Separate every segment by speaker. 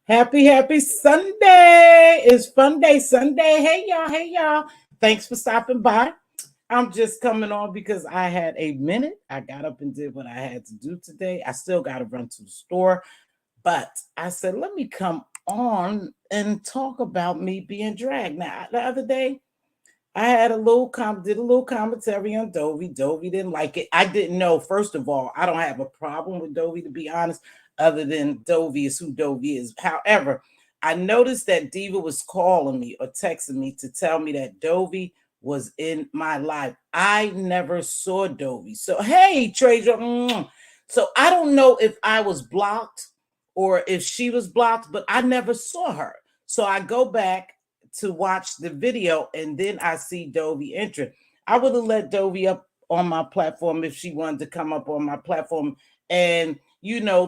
Speaker 1: Happy Sunday. It's Fun Day Sunday. Hey y'all. Thanks for stopping by. I'm just coming on because I had a minute. I got up and did what I had to do today. I still got to run to the store, but I said, let me come on and talk about me being dragged. Now, the other day, I had did a little commentary on Dovey. Dovey didn't like it. I didn't know. First of all, I don't have a problem with Dovey, to be honest, other than Dovey is who Dovey is. However, I noticed that Diva was calling me or texting me to tell me that Dovey was in my life. I never saw Dovey. So hey, Treasure. So I don't know if I was blocked or if she was blocked, but I never saw her. So I go back to watch the video and then I see Dovey entering. I would have let Dovey up on my platform if she wanted to come up on my platform and,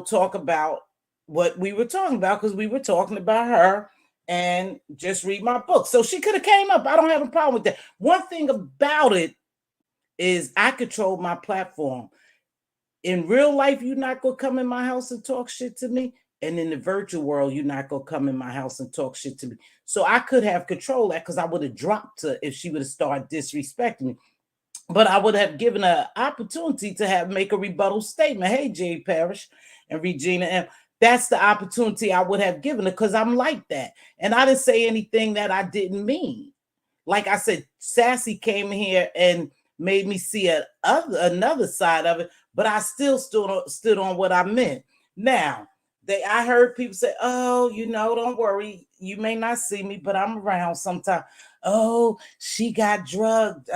Speaker 1: talk about what we were talking about, because we were talking about her and just read my book. So she could have came up. I don't have a problem with that. One thing about it is I control my platform. In real life, you're not going to come in my house and talk shit to me. And in the virtual world, you're not going to come in my house and talk shit to me. So I could have control that because I would have dropped her if she would have started disrespecting me. But I would have given her an opportunity to make a rebuttal statement. Hey, Jay Parrish and Regina M. That's the opportunity I would have given her because I'm like that. And I didn't say anything that I didn't mean. Like I said, Sassy came here and made me see another side of it, but I still stood on what I meant. Now, I heard people say, oh, don't worry. You may not see me, but I'm around sometime. Oh, she got drugged.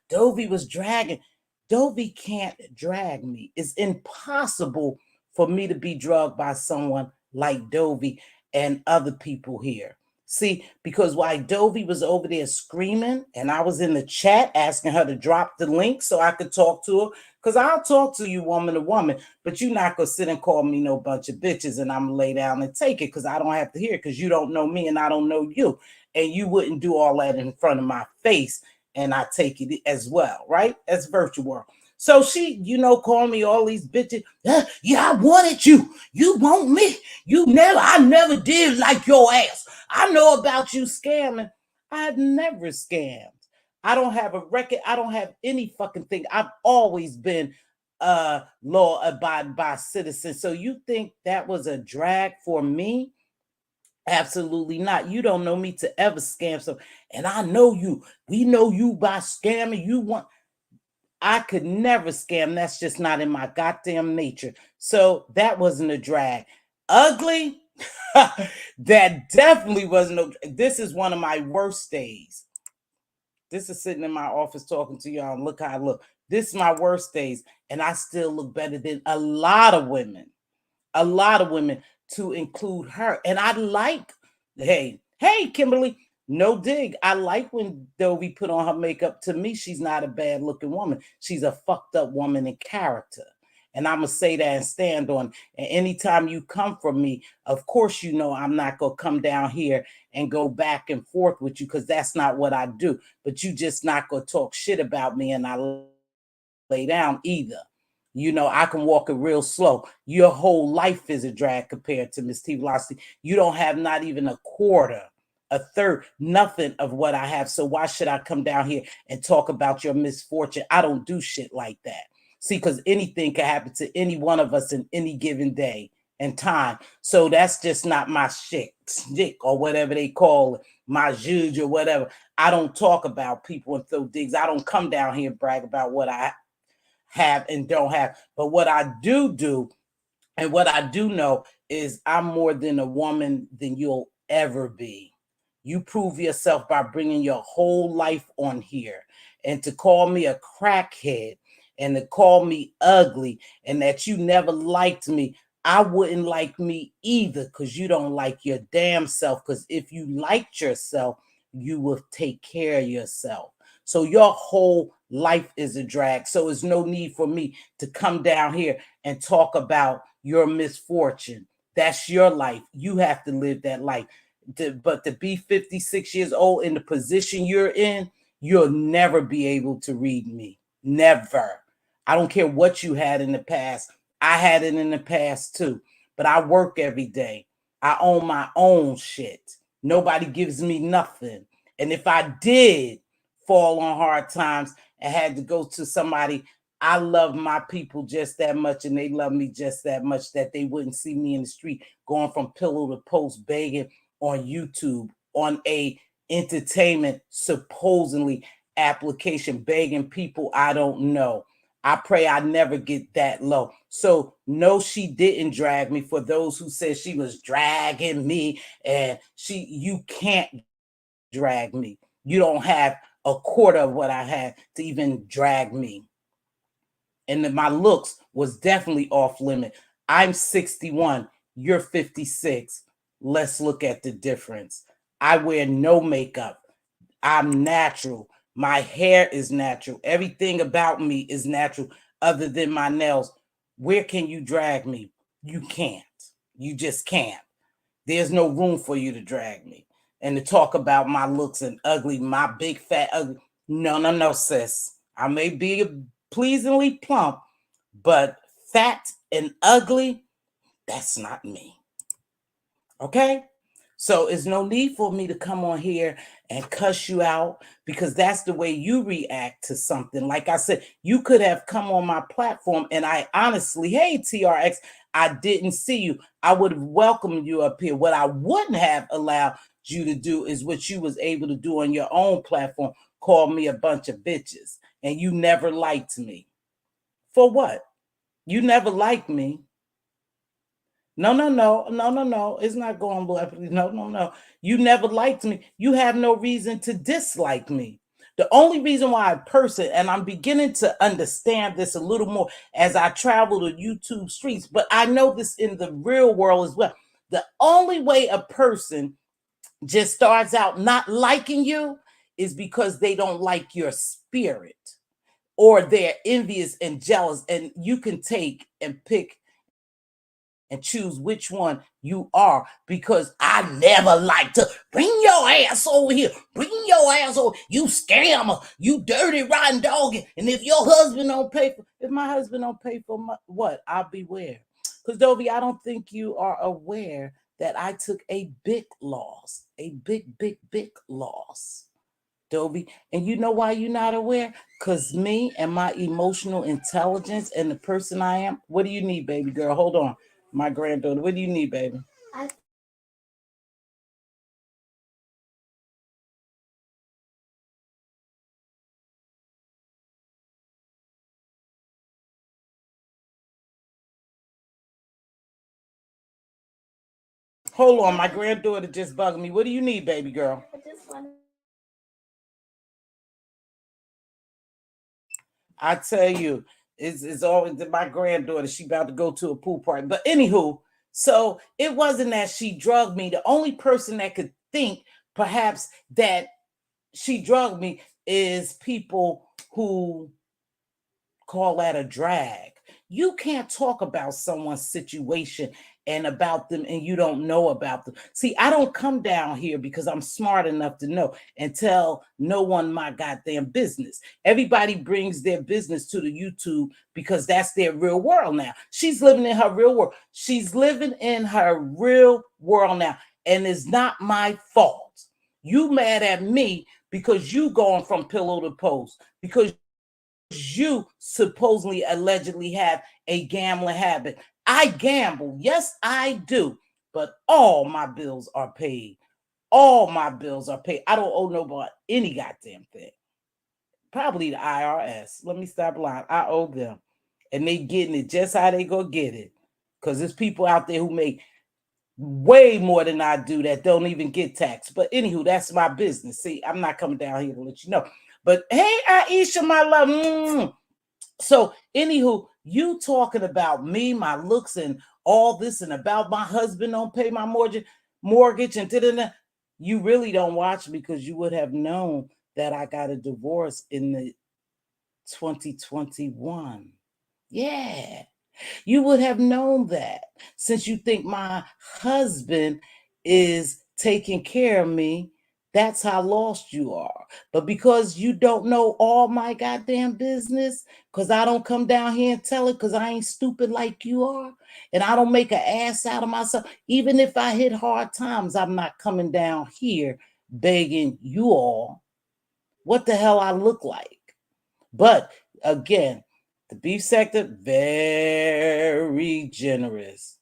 Speaker 1: Dovey was dragging. Dovey can't drag me. It's impossible for me to be drugged by someone like Dovey and other people here. See, because while Dovey was over there screaming and I was in the chat asking her to drop the link so I could talk to her, because I'll talk to you woman to woman, but you're not going to sit and call me no bunch of bitches and I'm going to lay down and take it because I don't have to hear it because you don't know me and I don't know you. And you wouldn't do all that in front of my face and I take it as well, right? That's virtual world. So she, call me all these bitches. Yeah, I wanted you. You want me. I never did like your ass. I know about you scamming. I've never scammed. I don't have a record. I don't have any fucking thing. I've always been law abiding by citizen. So you think that was a drag for me? Absolutely not. You don't know me to ever scam. So, and I know you. We know you by scamming. I could never scam. That's just not in my goddamn nature. So that wasn't a drag. Ugly? That definitely wasn't. This is one of my worst days. This is sitting in my office talking to y'all and look how I look. This is my worst days. And I still look better than a lot of women. A lot of women, to include her. And I like, hey, Kimberly, no dig. I like when Dovey put on her makeup. To me, she's not a bad looking woman. She's a fucked up woman in character. And I'm going to say that and stand on. And anytime you come from me, of course, I'm not going to come down here and go back and forth with you because that's not what I do. But you just not going to talk shit about me and I lay down either. I can walk it real slow. Your whole life is a drag compared to Mz.Teavalocity. You don't have not even a quarter, a third, nothing of what I have. So why should I come down here and talk about your misfortune? I don't do shit like that. See, because anything can happen to any one of us in any given day and time. So that's just not my shit or whatever they call it, my juge or whatever. I don't talk about people and throw digs. I don't come down here and brag about what I have and don't have. But what I do and what I do know is I'm more than a woman than you'll ever be. You prove yourself by bringing your whole life on here. And to call me a crackhead and to call me ugly and that you never liked me, I wouldn't like me either because you don't like your damn self. Because if you liked yourself, you would take care of yourself. So your whole life is a drag. So there's no need for me to come down here and talk about your misfortune. That's your life. You have to live that life. But to be 56 years old in the position you're in, you'll never be able to read me. Never. I don't care what you had in the past. I had it in the past too. But I work every day. I own my own shit. Nobody gives me nothing. And if I did fall on hard times and had to go to somebody, I love my people just that much and they love me just that much that they wouldn't see me in the street going from pillow to post begging on YouTube on a entertainment supposedly application begging people I don't know. I pray I never get that low. So no, she didn't drag me. For those who said she was dragging me, and you can't drag me. You don't have a quarter of what I had to even drag me. And then my looks was definitely off limit. I'm 61, you're 56. Let's look at the difference. I wear no makeup. I'm natural. My hair is natural. Everything about me is natural other than my nails. Where can you drag me? You can't. You just can't. There's no room for you to drag me. And to talk about my looks and ugly, my big fat ugly. No, sis. I may be pleasingly plump, but fat and ugly, that's not me. Okay? So it's no need for me to come on here and cuss you out because that's the way you react to something. Like I said, you could have come on my platform and I honestly, hey, TRX, I didn't see you. I would have welcomed you up here. What I wouldn't have allowed you to do is what you was able to do on your own platform, call me a bunch of bitches. And you never liked me. For what? You never liked me. No. It's not going left. No. You never liked me. You have no reason to dislike me. The only reason why a person, and I'm beginning to understand this a little more as I travel the YouTube streets, but I know this in the real world as well. The only way a person just starts out not liking you is because they don't like your spirit or they're envious and jealous, and you can take and pick and choose which one you are, because I never like to bring your ass over here, bring your ass over, you scammer, you dirty rotten dog. And if your husband don't pay for, if my husband don't pay for what, I'll beware. Because Dovey, I don't think you are aware that I took a big loss, a big loss. Dovey. And you know why you're not aware? Because me and my emotional intelligence and the person I am, what do you need, baby girl? Hold on. My granddaughter, what do you need, baby? Hold on, my granddaughter just bugged me. What do you need, baby girl? I tell you, it's always my granddaughter. She about to go to a pool party. But anywho, so it wasn't that she drugged me. The only person that could think perhaps that she drugged me is people who call that a drag. You can't talk about someone's situation and about them and you don't know about them. See, I don't come down here because I'm smart enough to know and tell no one my goddamn business. Everybody brings their business to the YouTube because that's their real world now. She's living in her real world. She's living in her real world now. And it's not my fault. You mad at me because you going from pillow to post, because you supposedly allegedly have a gambling habit. I gamble. Yes, I do. But all my bills are paid. All my bills are paid. I don't owe nobody any goddamn thing. Probably the IRS. Let me stop lying. I owe them. And they getting it just how they go get it. Because there's people out there who make way more than I do that don't even get taxed. But anywho, that's my business. See, I'm not coming down here to let you know. But hey, Aisha, my love. So, anywho, you talking about me, my looks, and all this, and about my husband don't pay my mortgage, and da-da-da. You really don't watch because you would have known that I got a divorce in the 2021. Yeah, you would have known that, since you think my husband is taking care of me. That's how lost you are. But because you don't know all my goddamn business, because I don't come down here and tell it, because I ain't stupid like you are, and I don't make an ass out of myself. Even if I hit hard times, I'm not coming down here begging you all what the hell I look like. But again, the beef sector, very generous.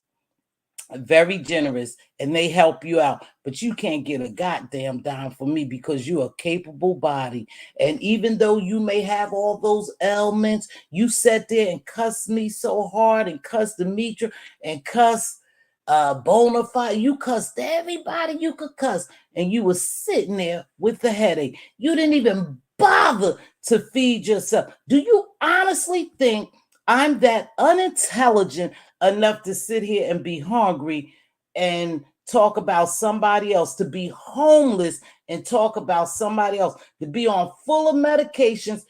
Speaker 1: Very generous, and they help you out, but you can't get a goddamn dime from me because you're a capable body. And even though you may have all those ailments, you sat there and cussed me so hard, and cussed Demetra, and cussed Bonafide. You cussed everybody you could cuss, and you were sitting there with the headache. You didn't even bother to feed yourself. Do you honestly think I'm that unintelligent enough to sit here and be hungry and talk about somebody else, to be homeless and talk about somebody else, to be on full of medications,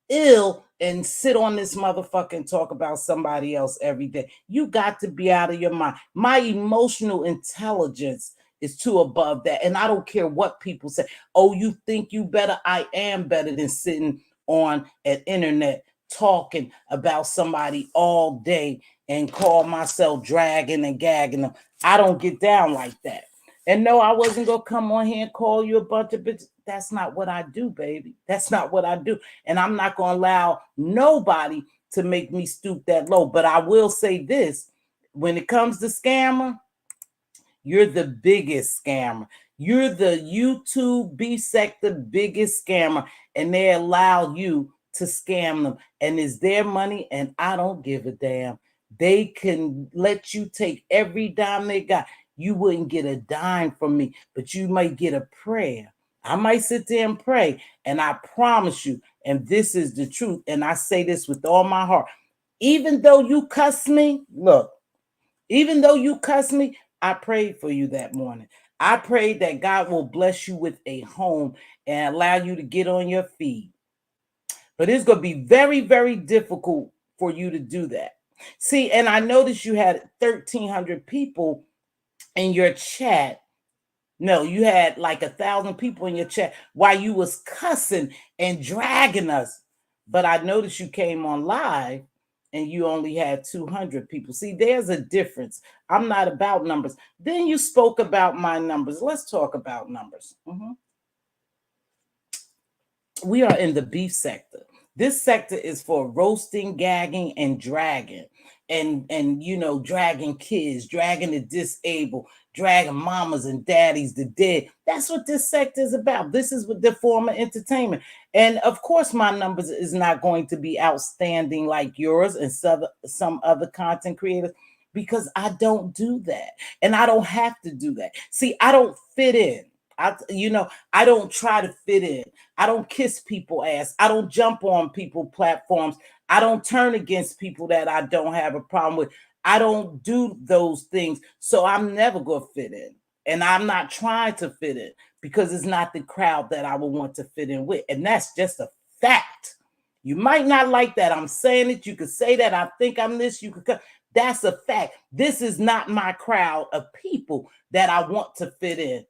Speaker 1: ill, and sit on this motherfucker and talk about somebody else every day? You got to be out of your mind. My emotional intelligence is too above that. And I don't care what people say. Oh, you think you better? I am better than sitting on an internet talking about somebody all day and call myself dragging and gagging them. I don't get down like that. And no, I wasn't going to come on here and call you a bunch of bitches. That's not what I do, baby. That's not what I do. And I'm not going to allow nobody to make me stoop that low. But I will say this, when it comes to scammer, you're the biggest scammer. You're the YouTube beef sector biggest scammer, and they allow you to scam them. And it's their money, and I don't give a damn. They can let you take every dime they got. You wouldn't get a dime from me, but you might get a prayer. I might sit there and pray, and I promise you, and this is the truth, and I say this with all my heart, even though you cuss me, look, even though you cuss me, I prayed for you that morning. I prayed that God will bless you with a home and allow you to get on your feet. But it's going to be very, very difficult for you to do that. See, and I noticed you had 1,300 people in your chat. No, you had like 1,000 people in your chat while you was cussing and dragging us. But I noticed you came on live and you only had 200 people. See, there's a difference. I'm not about numbers. Then you spoke about my numbers. Let's talk about numbers. We are in the beef sector. This sector is for roasting, gagging, and dragging. And you know, dragging kids, dragging the disabled, dragging mamas and daddies, the dead. That's what this sector is about. This is what the form of entertainment. And of course, my numbers is not going to be outstanding like yours and some other content creators, because I don't do that. And I don't have to do that. See, I don't fit in. I don't try to fit in. I don't kiss people ass. I don't jump on people platforms. I don't turn against people that I don't have a problem with. I don't do those things. So I'm never going to fit in. And I'm not trying to fit in because it's not the crowd that I would want to fit in with. And that's just a fact. You might not like that. I'm saying it. You could say that. I think I'm this. You could. That's a fact. This is not my crowd of people that I want to fit in.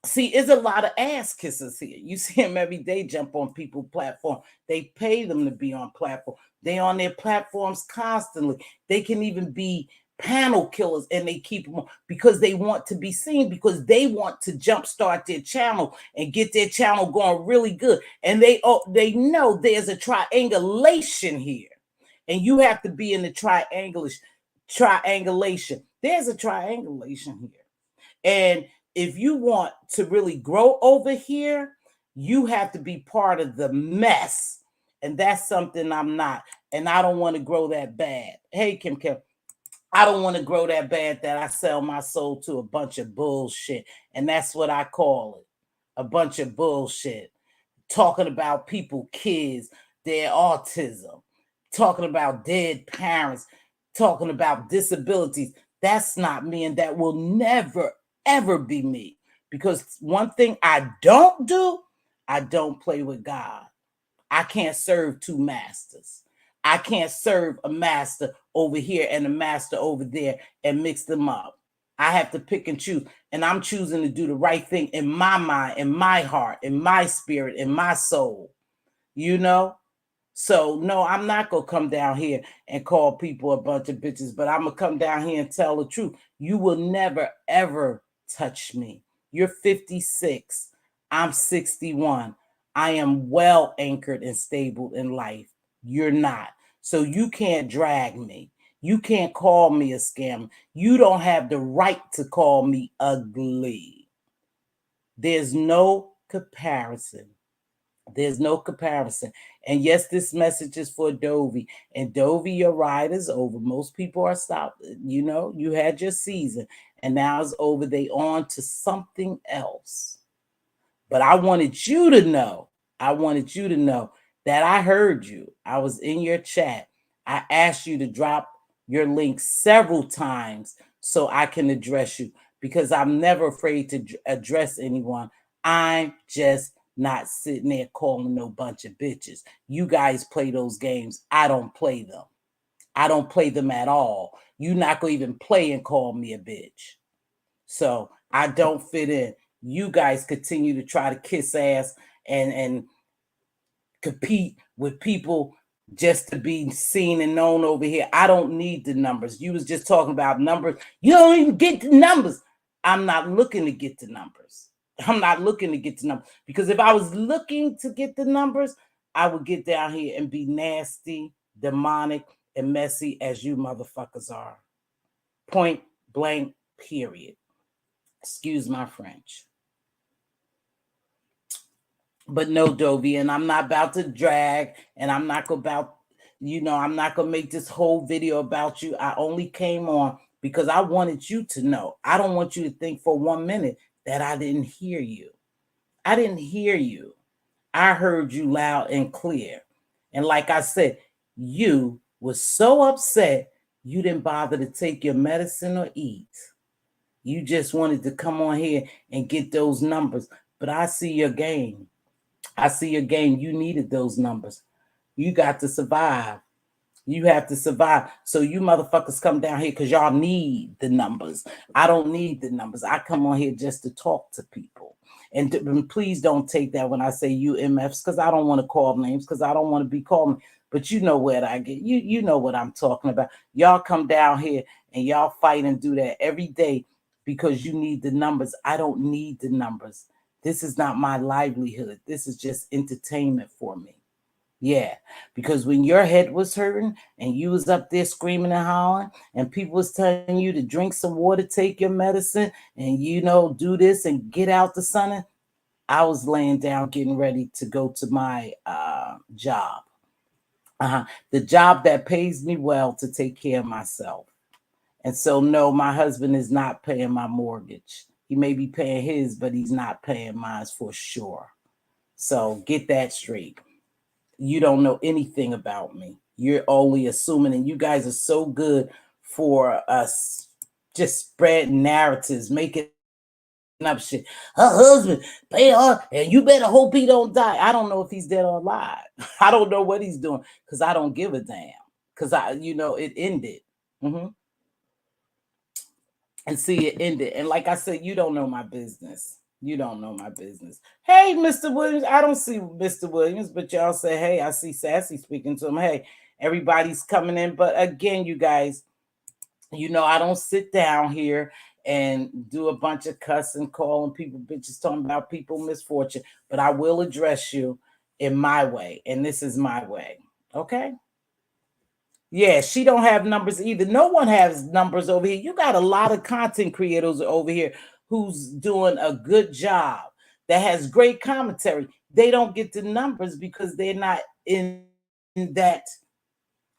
Speaker 1: See, it's a lot of ass kissers here. You see them every day jump on people's platform. They pay them to be on platform. They on their platforms constantly. They can even be panel killers, and they keep them on because they want to be seen, because they want to jumpstart their channel and get their channel going really good. And they know there's a triangulation here, and you have to be in the triangulation. There's a triangulation here. And if you want to really grow over here, you have to be part of the mess. And that's something I'm not. And I don't want to grow that bad. Hey, Kim, I don't want to grow that bad that I sell my soul to a bunch of bullshit. And that's what I call it. A bunch of bullshit. Talking about people, kids, their autism, talking about dead parents, talking about disabilities. That's not me, and that will never, ever be me. Because one thing I don't do, I don't play with God. I can't serve two masters. I can't serve a master over here and a master over there and mix them up. I have to pick and choose, and I'm choosing to do the right thing in my mind, in my heart, in my spirit, in my soul, you know? So no, I'm not gonna come down here and call people a bunch of bitches, but I'm gonna come down here and tell the truth. You will never ever touch me. You're 56. I'm 61. I am well anchored and stable in life. You're not. So you can't drag me. You can't call me a scammer. You don't have the right to call me ugly. There's no comparison. There's no comparison. And yes, this message is for Dovey. And Dovey, your ride is over. Most people are stopped. You know, you had your season and now it's over. They on to something else. But I wanted you to know, that I heard you. I was in your chat. I asked you to drop your link several times so I can address you because I'm never afraid to address anyone. I'm just not sitting there calling no bunch of bitches. You guys play those games. I don't play them. I don't play them at all. You're not going to even play and call me a bitch. So I don't fit in. You guys continue to try to kiss ass and compete with people just to be seen and known over here. I don't need the numbers. You was just talking about numbers. You don't even get the numbers. I'm not looking to get the numbers. I'm not looking to get the numbers because if I was looking to get the numbers, I would get down here and be nasty, demonic, and messy as you motherfuckers are. Point blank, period. Excuse my French. But no, Dovey, and I'm not about to drag, and I'm not about, I'm not going to make this whole video about you. I only came on because I wanted you to know. I don't want you to think for 1 minute that I didn't hear you. I didn't hear you. I heard you loud and clear. And like I said, you was so upset you didn't bother to take your medicine or eat. You just wanted to come on here and get those numbers. But I see your game. I see your game. You needed those numbers. You got to survive. You have to survive. So you motherfuckers come down here because y'all need the numbers. I don't need the numbers. I come on here just to talk to people. And please don't take that when I say UMFs because I don't want to call names because I don't want to be called. But you know what I get. You know what I'm talking about. Y'all come down here and y'all fight and do that every day because you need the numbers. I don't need the numbers. This is not my livelihood. This is just entertainment for me. Yeah, because when your head was hurting and you was up there screaming and hollering and people was telling you to drink some water, take your medicine and, do this and get out the sun, I was laying down getting ready to go to my job. The job that pays me well to take care of myself. And so, no, my husband is not paying my mortgage. He may be paying his, but he's not paying mine for sure. So get that straight. You don't know anything about me. You're only assuming, and you guys are so good for us just spreading narratives, making up shit. Her husband pay her, and you better hope he don't die. I don't know if he's dead or alive. I don't know what he's doing because I don't give a damn. Because it ended. And see, it ended. And like I said, you don't know my business. You don't know my business. Hey, Mr. Williams. I don't see Mr. Williams, but y'all say, hey, I see Sassy speaking to him. Hey, everybody's coming in. But again, you guys, I don't sit down here and do a bunch of cussing, calling people bitches, talking about people misfortune. But I will address you in my way. And this is my way. Okay? Yeah, she don't have numbers either. No one has numbers over here. You got a lot of content creators over here who's doing a good job that has great commentary. They don't get the numbers because they're not in that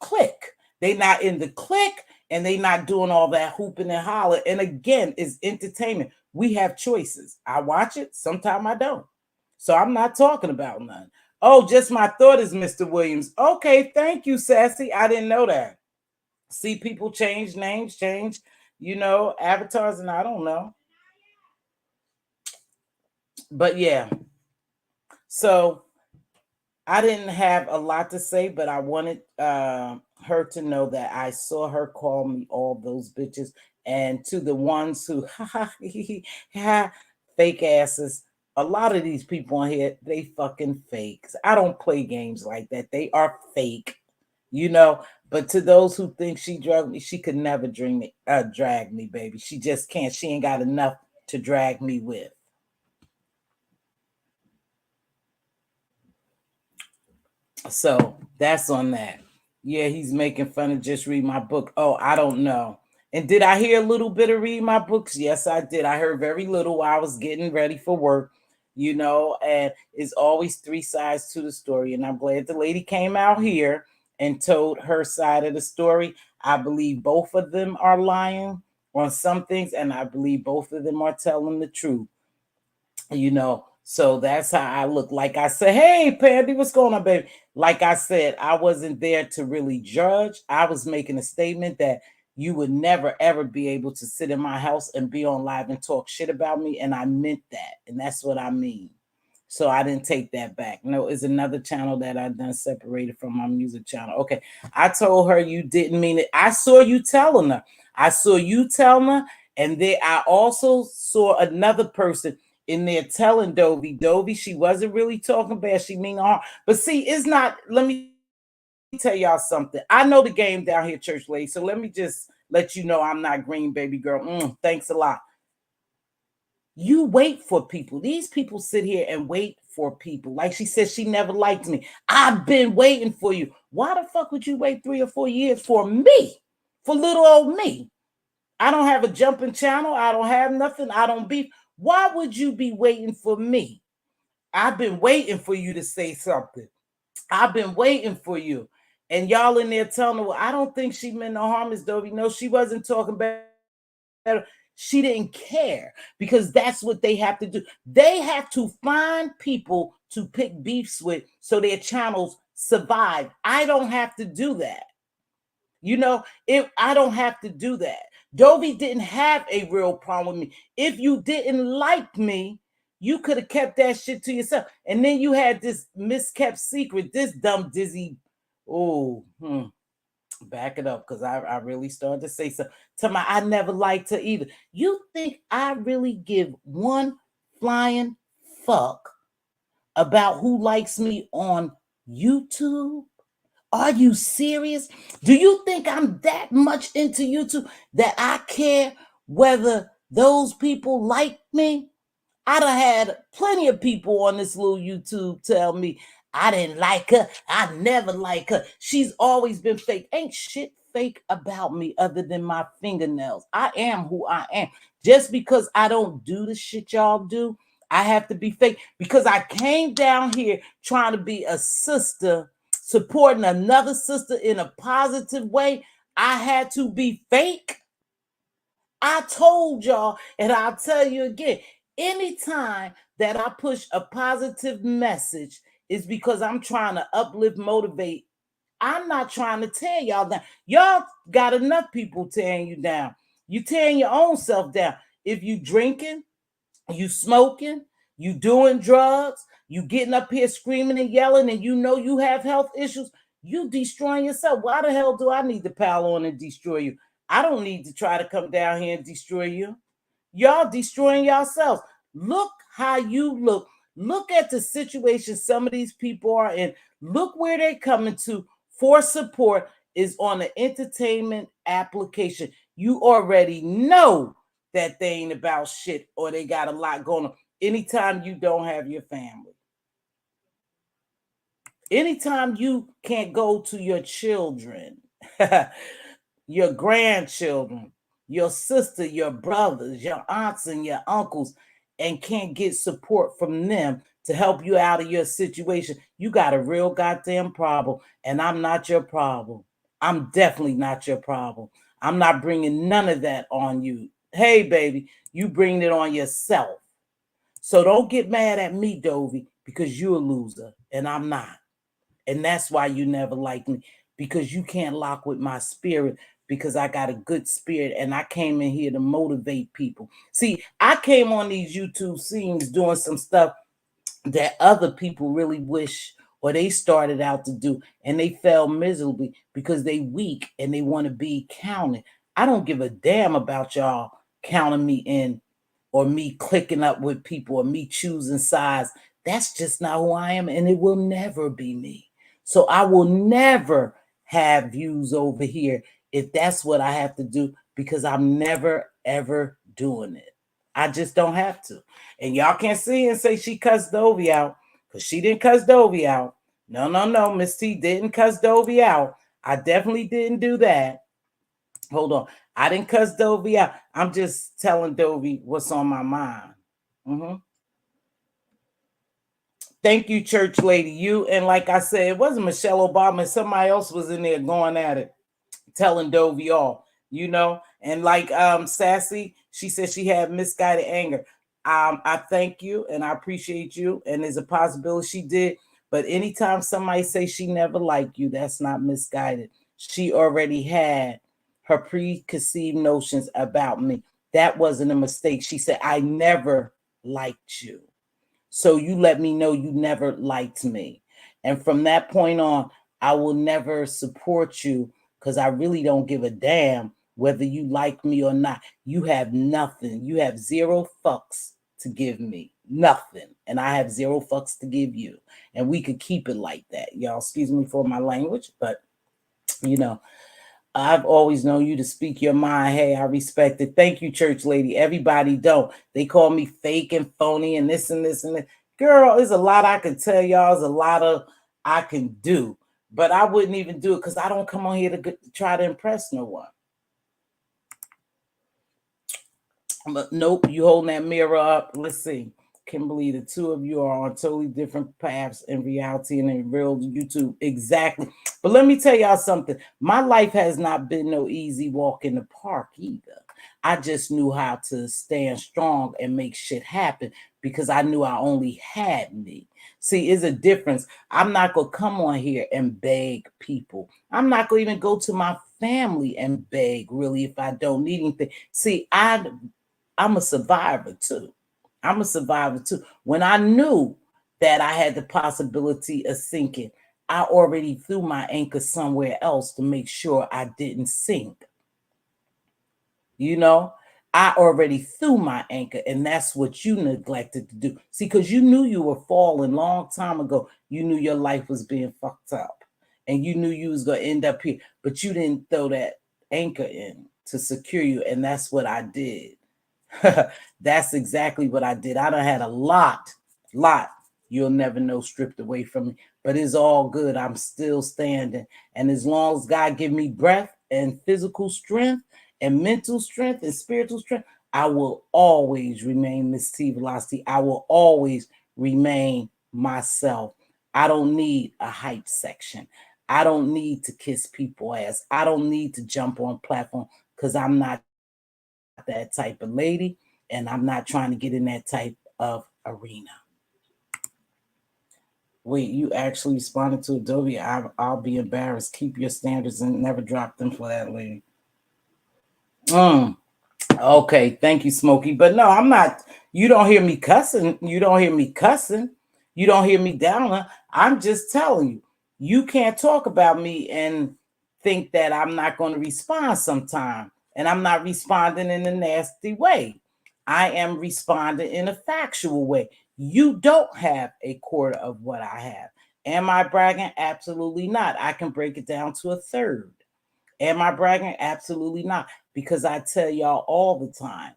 Speaker 1: click. They're not in the click and they're not doing all that hooping and holler. And again, it's entertainment. We have choices. I watch it. Sometimes I don't. So I'm not talking about none. Oh, just my thought is Mr. Williams. Okay, thank you, Sassy. I didn't know that. See people change names, change, avatars, and I don't know. But yeah. So I didn't have a lot to say, but I wanted her to know that I saw her call me all those bitches. And to the ones who fake asses, a lot of these people on here, they fucking fakes. I don't play games like that. They are fake, you know. But to those who think she drugged me, she could never drag me, baby. She just can't. She ain't got enough to drag me with. So that's on that. Yeah, he's making fun of just read my book. Oh, I don't know. And did I hear a little bit of read my books? Yes, I did. I heard very little while I was getting ready for work, and it's always three sides to the story. And I'm glad the lady came out here and told her side of the story. I believe both of them are lying on some things, and I believe both of them are telling the truth. So that's how I look. Like I said, hey Pandy, what's going on, baby? Like I said, I wasn't there to really judge. I was making a statement that you would never ever be able to sit in my house and be on live and talk shit about me, and I meant that, and that's what I mean. So I didn't take that back. No, it's another channel that I done separated from my music channel. Okay, I told her you didn't mean it. I saw you telling her. I saw you telling her, and then I also saw another person in there telling Dovey, she wasn't really talking bad. She mean harm. But see, it's not. Let me tell y'all something. I know the game down here, church lady. So let me just let you know I'm not green, baby girl. Thanks a lot. You wait for people. These people sit here and wait for people. Like she said, she never liked me. I've been waiting for you. Why the fuck would you wait 3 or 4 years for me? For little old me? I don't have a jumping channel. I don't have nothing. I don't beef. Why would you be waiting for me? I've been waiting for you to say something. I've been waiting for you. And y'all in there telling her, well, I don't think she meant no harm, Miss Dovey. No, she wasn't talking bad. She didn't care because that's what they have to do. They have to find people to pick beefs with so their channels survive. I don't have to do that. If I don't have to do that. Dovey didn't have a real problem with me. If you didn't like me, you could have kept that shit to yourself. And then you had this miskept secret, this dumb dizzy. Oh, back it up, because I really started to say so. Tell me, I never liked her either. You think I really give one flying fuck about who likes me on YouTube? Are you serious? Do you think I'm that much into YouTube that I care whether those people like me? I'd have had plenty of people on this little YouTube tell me I didn't like her. I never like her. She's always been fake. Ain't shit fake about me other than my fingernails. I am who I am. Just because I don't do the shit y'all do, I have to be fake because I came down here trying to be a sister, supporting another sister in a positive way. I had to be fake. I told y'all, and I'll tell you again, anytime that I push a positive message is because I'm trying to uplift, motivate. I'm not trying to tear y'all down. Y'all got enough people tearing you down. You tearing your own self down. If you drinking, you smoking, you doing drugs, you getting up here screaming and yelling, and you know you have health issues, you destroying yourself. Why the hell do I need to pile on and destroy you? I don't need to try to come down here and destroy you. Y'all destroying yourselves. Look how you look. Look at the situation some of these people are in. Look where they're coming to for support is on an entertainment application. You already know that they ain't about shit or they got a lot going on. Anytime you don't have your family, anytime you can't go to your children, your grandchildren, your sister, your brothers, your aunts, and your uncles, and can't get support from them to help you out of your situation, you got a real goddamn problem. And I'm not your problem. I'm definitely not your problem. I'm not bringing none of that on you. Hey, baby, you bring it on yourself. So don't get mad at me, Dovey, because you're a loser and I'm not. And that's why you never liked me, because you can't lock with my spirit, because I got a good spirit and I came in here to motivate people. See, I came on these YouTube scenes doing some stuff that other people really wish or they started out to do, and they fell miserably because they weak and they want to be counted. I don't give a damn about y'all counting me in, or me clicking up with people, or me choosing sides. That's just not who I am, and it will never be me. So I will never have views over here if that's what I have to do, because I'm never ever doing it. I just don't have to. And y'all can't see and say she cussed Dovey out, because she didn't cuss Dovey out. No, no, no. Miss T didn't cuss Dovey out. I definitely didn't do that. Hold on. I didn't cuss Dovey out. I'm just telling Dovey what's on my mind. Mm-hmm. Thank you, church lady. You, and like I said, it wasn't Michelle Obama. Somebody else was in there going at it, telling Dovey off, and like Sassy, she said she had misguided anger. I thank you and I appreciate you, and there's a possibility she did. But anytime somebody say she never liked you, that's not misguided. She already had her preconceived notions about me. That wasn't a mistake. She said, I never liked you. So you let me know you never liked me. And from that point on, I will never support you, because I really don't give a damn whether you like me or not. You have nothing. You have zero fucks to give me. Nothing. And I have zero fucks to give you. And we could keep it like that. Y'all, excuse me for my language, but I've always known you to speak your mind. Hey, I respect it. Thank you, church lady. Everybody don't. They call me fake and phony and this and this and that. Girl, there's a lot I can tell y'all. There's a lot of I can do. But I wouldn't even do it, because I don't come on here to try to impress no one. But nope, you holding that mirror up. Let's see. Kimberly, the two of you are on totally different paths in reality and in real YouTube. Exactly. But let me tell y'all something. My life has not been no easy walk in the park either. I just knew how to stand strong and make shit happen, because I knew I only had me. See, it's a difference. I'm not going to come on here and beg people. I'm not going to even go to my family and beg, really, if I don't need anything. See, I'm a survivor too. I'm a survivor too. When I knew that I had the possibility of sinking, I already threw my anchor somewhere else to make sure I didn't sink. I already threw my anchor, and that's what you neglected to do. See, because you knew you were falling long time ago. You knew your life was being fucked up, and you knew you was going to end up here, but you didn't throw that anchor in to secure you, and that's what I did. That's exactly what I did. I done had a lot you'll never know stripped away from me, but it's all good. I'm still standing, and as long as God give me breath and physical strength and mental strength and spiritual strength, I will always remain Mz.Teavalocity. I will always remain myself. I don't need a hype section. I don't need to kiss people ass. I don't need to jump on platform, because I'm not that type of lady, and I'm not trying to get in that type of arena. Wait, you actually responded to Adobe? I'll be embarrassed. Keep your standards and never drop them for that lady. Okay, thank you, Smokey. But no, I'm not. You don't hear me cussing. You don't hear me cussing. You don't hear me down. I'm just telling you, you can't talk about me and think that I'm not going to respond sometime. And I'm not responding in a nasty way. I am responding in a factual way. You don't have a quarter of what I have. Am I bragging? Absolutely not. I can break it down to a third. Am I bragging? Absolutely not. Because I tell y'all all the time,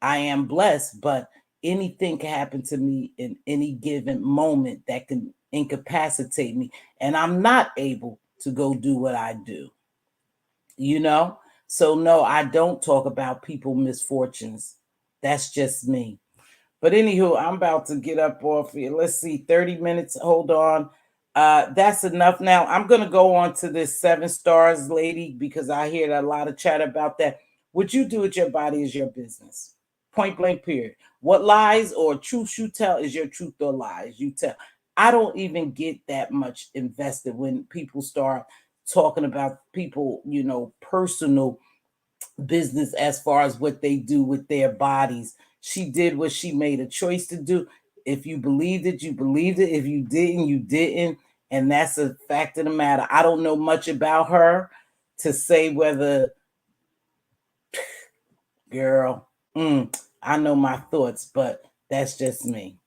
Speaker 1: I am blessed, but anything can happen to me in any given moment that can incapacitate me. And I'm not able to go do what I do. So no, I don't talk about people's misfortunes. That's just me. But anywho, I'm about to get up off here. Let's see, 30 minutes. Hold on. That's enough. Now I'm gonna go on to this 7 stars lady, because I hear a lot of chat about that. What you do with your body is your business. Point blank, period. What lies or truths you tell is your truth or lies you tell. I don't even get that much invested when people start talking about people, personal business as far as what they do with their bodies. She did what she made a choice to do. If you believed it, you believed it. If you didn't, you didn't. And that's a fact of the matter. I don't know much about her to say whether, girl, I know my thoughts, but that's just me.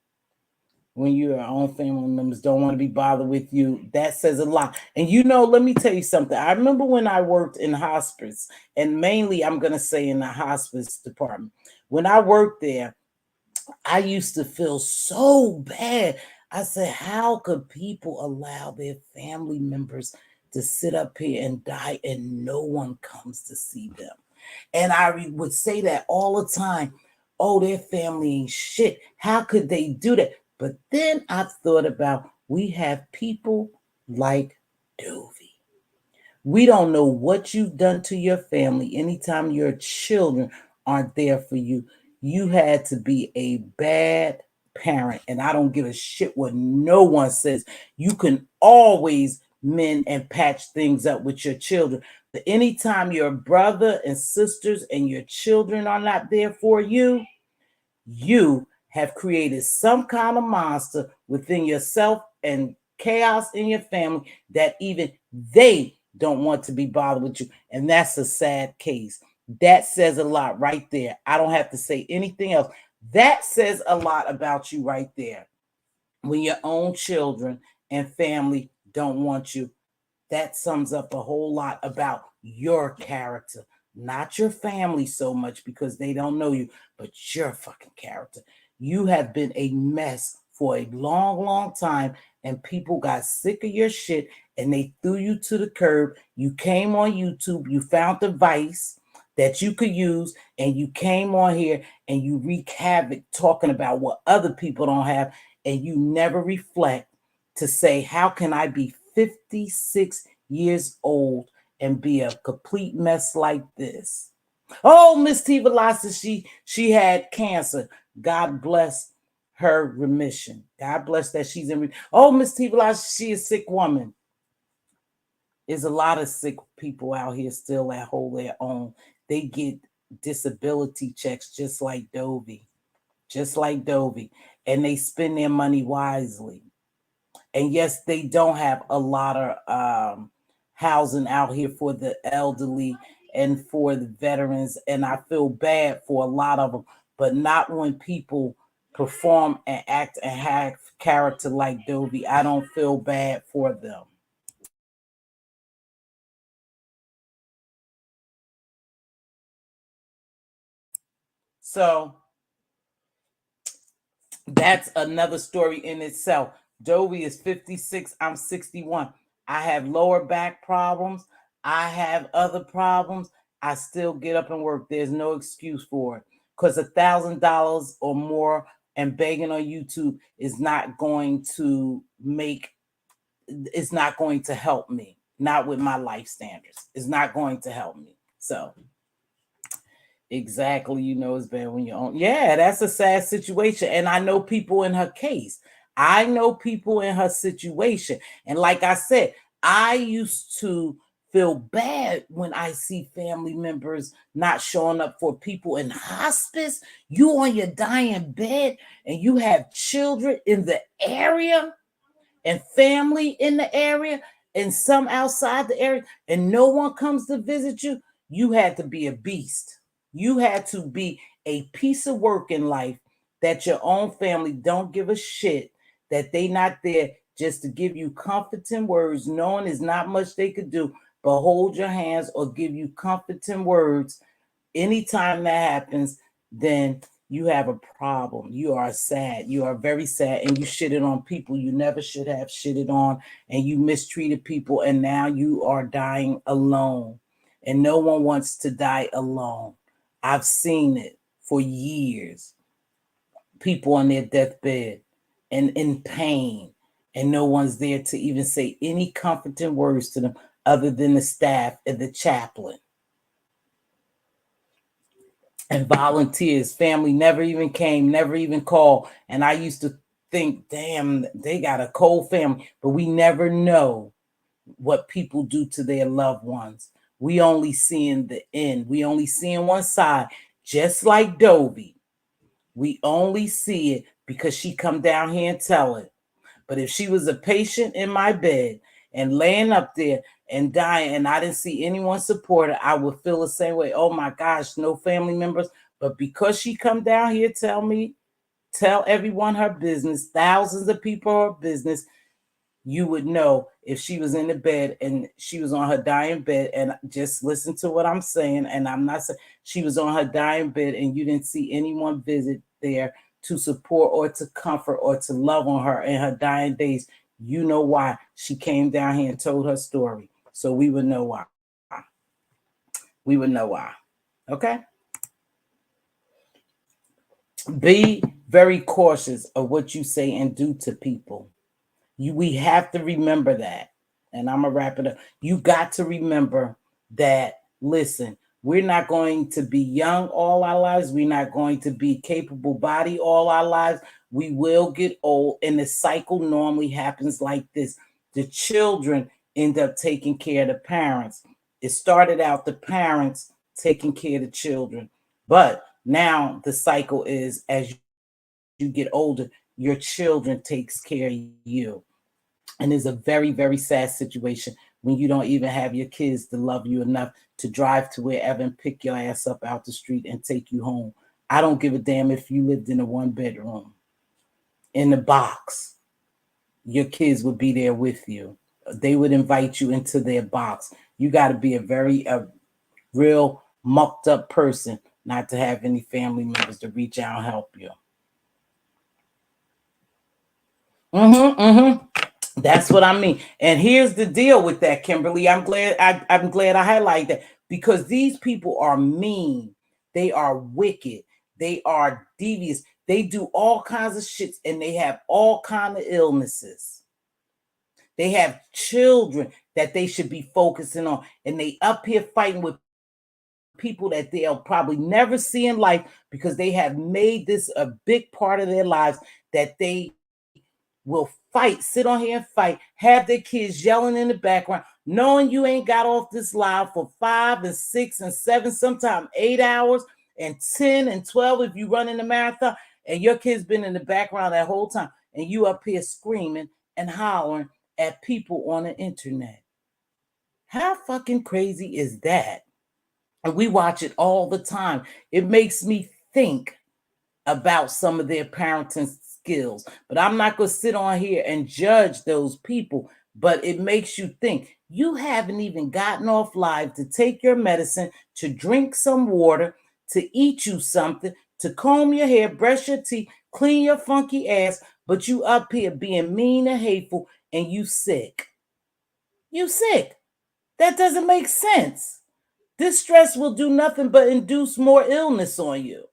Speaker 1: When your own family members don't want to be bothered with you, that says a lot. And let me tell you something. I remember when I worked in hospice, and mainly I'm going to say in the hospice department. When I worked there, I used to feel so bad. I said, how could people allow their family members to sit up here and die and no one comes to see them? And I would say that all the time. Oh, their family ain't shit. How could they do that? But then I thought about, we have people like Dovey. We don't know what you've done to your family. Anytime your children aren't there for you, you had to be a bad parent. And I don't give a shit what no one says. You can always mend and patch things up with your children. But anytime your brother and sisters and your children are not there for you, you have created some kind of monster within yourself and chaos in your family that even they don't want to be bothered with you. And that's a sad case. That says a lot right there. I don't have to say anything else. That says a lot about you right there. When your own children and family don't want you, that sums up a whole lot about your character, not your family so much because they don't know you, but your fucking character. You have been a mess for a long, long time, and people got sick of your shit and they threw you to the curb. You came on YouTube, you found the device that you could use, and you came on here and you wreak havoc talking about what other people don't have, and you never reflect to say, how can I be 56 years old and be a complete mess like this? Oh, Mz.Teavalocity, she had cancer. God bless her remission. God bless that she's in. Oh, Mz.Teavalocity, she is a sick woman. There's a lot of sick people out here still that hold their own. They get disability checks just like Dovey. And they spend their money wisely. And yes, they don't have a lot of housing out here for the elderly and for the veterans. And I feel bad for a lot of them, but not when people perform and act and have character like Dovey. I don't feel bad for them. So that's another story in itself. Dovey is 56. I'm 61. I have lower back problems. I have other problems. I still get up and work. There's no excuse for it. Because $1,000 or more and begging on YouTube is not going to it's not going to help me. Not with my life standards. It's not going to help me. So exactly, it's bad when you're on. Yeah, that's a sad situation. And I know people in her case. I know people in her situation. And like I said, I used to feel bad when I see family members not showing up for people in hospice. You on your dying bed and you have children in the area and family in the area and some outside the area, and no one comes to visit you. You had to be a beast. You had to be a piece of work in life that your own family don't give a shit, that they not there just to give you comforting words, knowing there's not much they could do but hold your hands or give you comforting words. Anytime that happens, then you have a problem. You are sad. You are very sad, and you shitted on people you never should have shitted on, and you mistreated people, and now you are dying alone. And no one wants to die alone. I've seen it for years. People on their deathbed and in pain, and no one's there to even say any comforting words to them other than the staff and the chaplain. And volunteers, family never even came, never even called. And I used to think, damn, they got a cold family, but we never know what people do to their loved ones. We only seeing the end. We only seeing one side, just like Dovey. We only see it because she come down here and tell it. But if she was a patient in my bed and laying up there and dying and I didn't see anyone support her, I would feel the same way. Oh my gosh, no family members. But because she come down here, tell everyone her business, thousands of people her business, you would know if she was in the bed and she was on her dying bed. And just listen to what I'm saying. And I'm not saying she was on her dying bed and you didn't see anyone visit there to support or to comfort or to love on her in her dying days. You know why she came down here and told her story. So we would know why. We would know why. Okay? Be very cautious of what you say and do to people. We have to remember that. And I'm going to wrap it up. You got to remember that, listen, we're not going to be young all our lives. We're not going to be capable body all our lives. We will get old. And the cycle normally happens like this. The children end up taking care of the parents. It started out the parents taking care of the children. But now the cycle is as you get older, your children takes care of you. And it's a very, very sad situation when you don't even have your kids to love you enough to drive to wherever and pick your ass up out the street and take you home. I don't give a damn if you lived in a 1-bedroom. In the box, your kids would be there with you. They would invite you into their box. You got to be a real mucked up person not to have any family members to reach out and help you. That's what I mean. And here's the deal with that, Kimberly. I'm glad I highlight that because these people are mean. They are wicked. They are devious. They do all kinds of shits and they have all kinds of illnesses. They have children that they should be focusing on. And they up here fighting with people that they'll probably never see in life because they have made this a big part of their lives that they will fight, sit on here and fight, have their kids yelling in the background, knowing you ain't got off this live for 5 and 6 and 7, sometimes 8 hours and 10 and 12 if you run in the marathon, and your kid's been in the background that whole time, and you up here screaming and hollering at people on the internet. How fucking crazy is that? And we watch it all the time. It makes me think about some of their parenting skills. But I'm not going to sit on here and judge those people. But it makes you think. You haven't even gotten off live to take your medicine, to drink some water, to eat you something, to comb your hair, brush your teeth, clean your funky ass. But you up here being mean and hateful and you sick. You sick. That doesn't make sense. This stress will do nothing but induce more illness on you.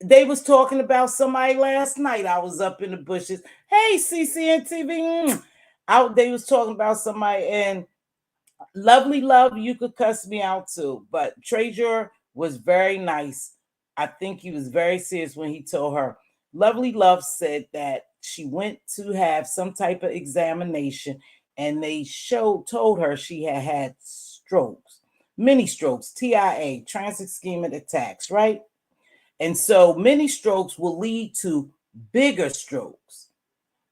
Speaker 1: They was talking about somebody last night. I was up in the bushes. Hey, CCNTV. They was talking about somebody, and Lovely Love, you could cuss me out too. But Treasure was very nice. I think he was very serious when he told her. Lovely Love said that she went to have some type of examination, and they told her she had strokes, mini strokes, TIA, transient ischemic attacks, right? And so many strokes will lead to bigger strokes.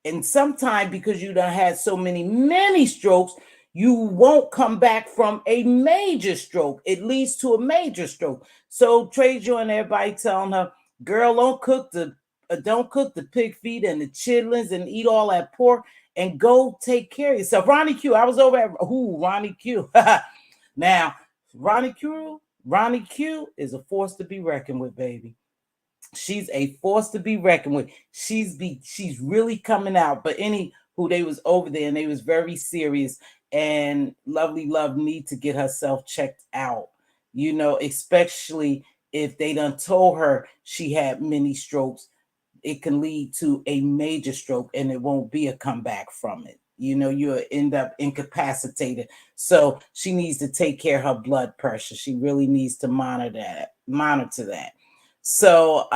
Speaker 1: And sometimes because you done had so many strokes, you won't come back from a major stroke. It leads to a major stroke. So Treasure and everybody telling her, girl, don't cook the pig feet and the chitlins and eat all that pork and go take care of yourself. Ronnie Q, I was over at Ronnie Q. Now, Ronnie Q is a force to be reckoned with, baby. She's a force to be reckoned with. She's really coming out. But who they was over there and they was very serious. And Lovely Love need to get herself checked out. You know, especially if they done told her she had many strokes, it can lead to a major stroke and it won't be a comeback from it. You know, you'll end up incapacitated. So she needs to take care of her blood pressure. She really needs to monitor that. So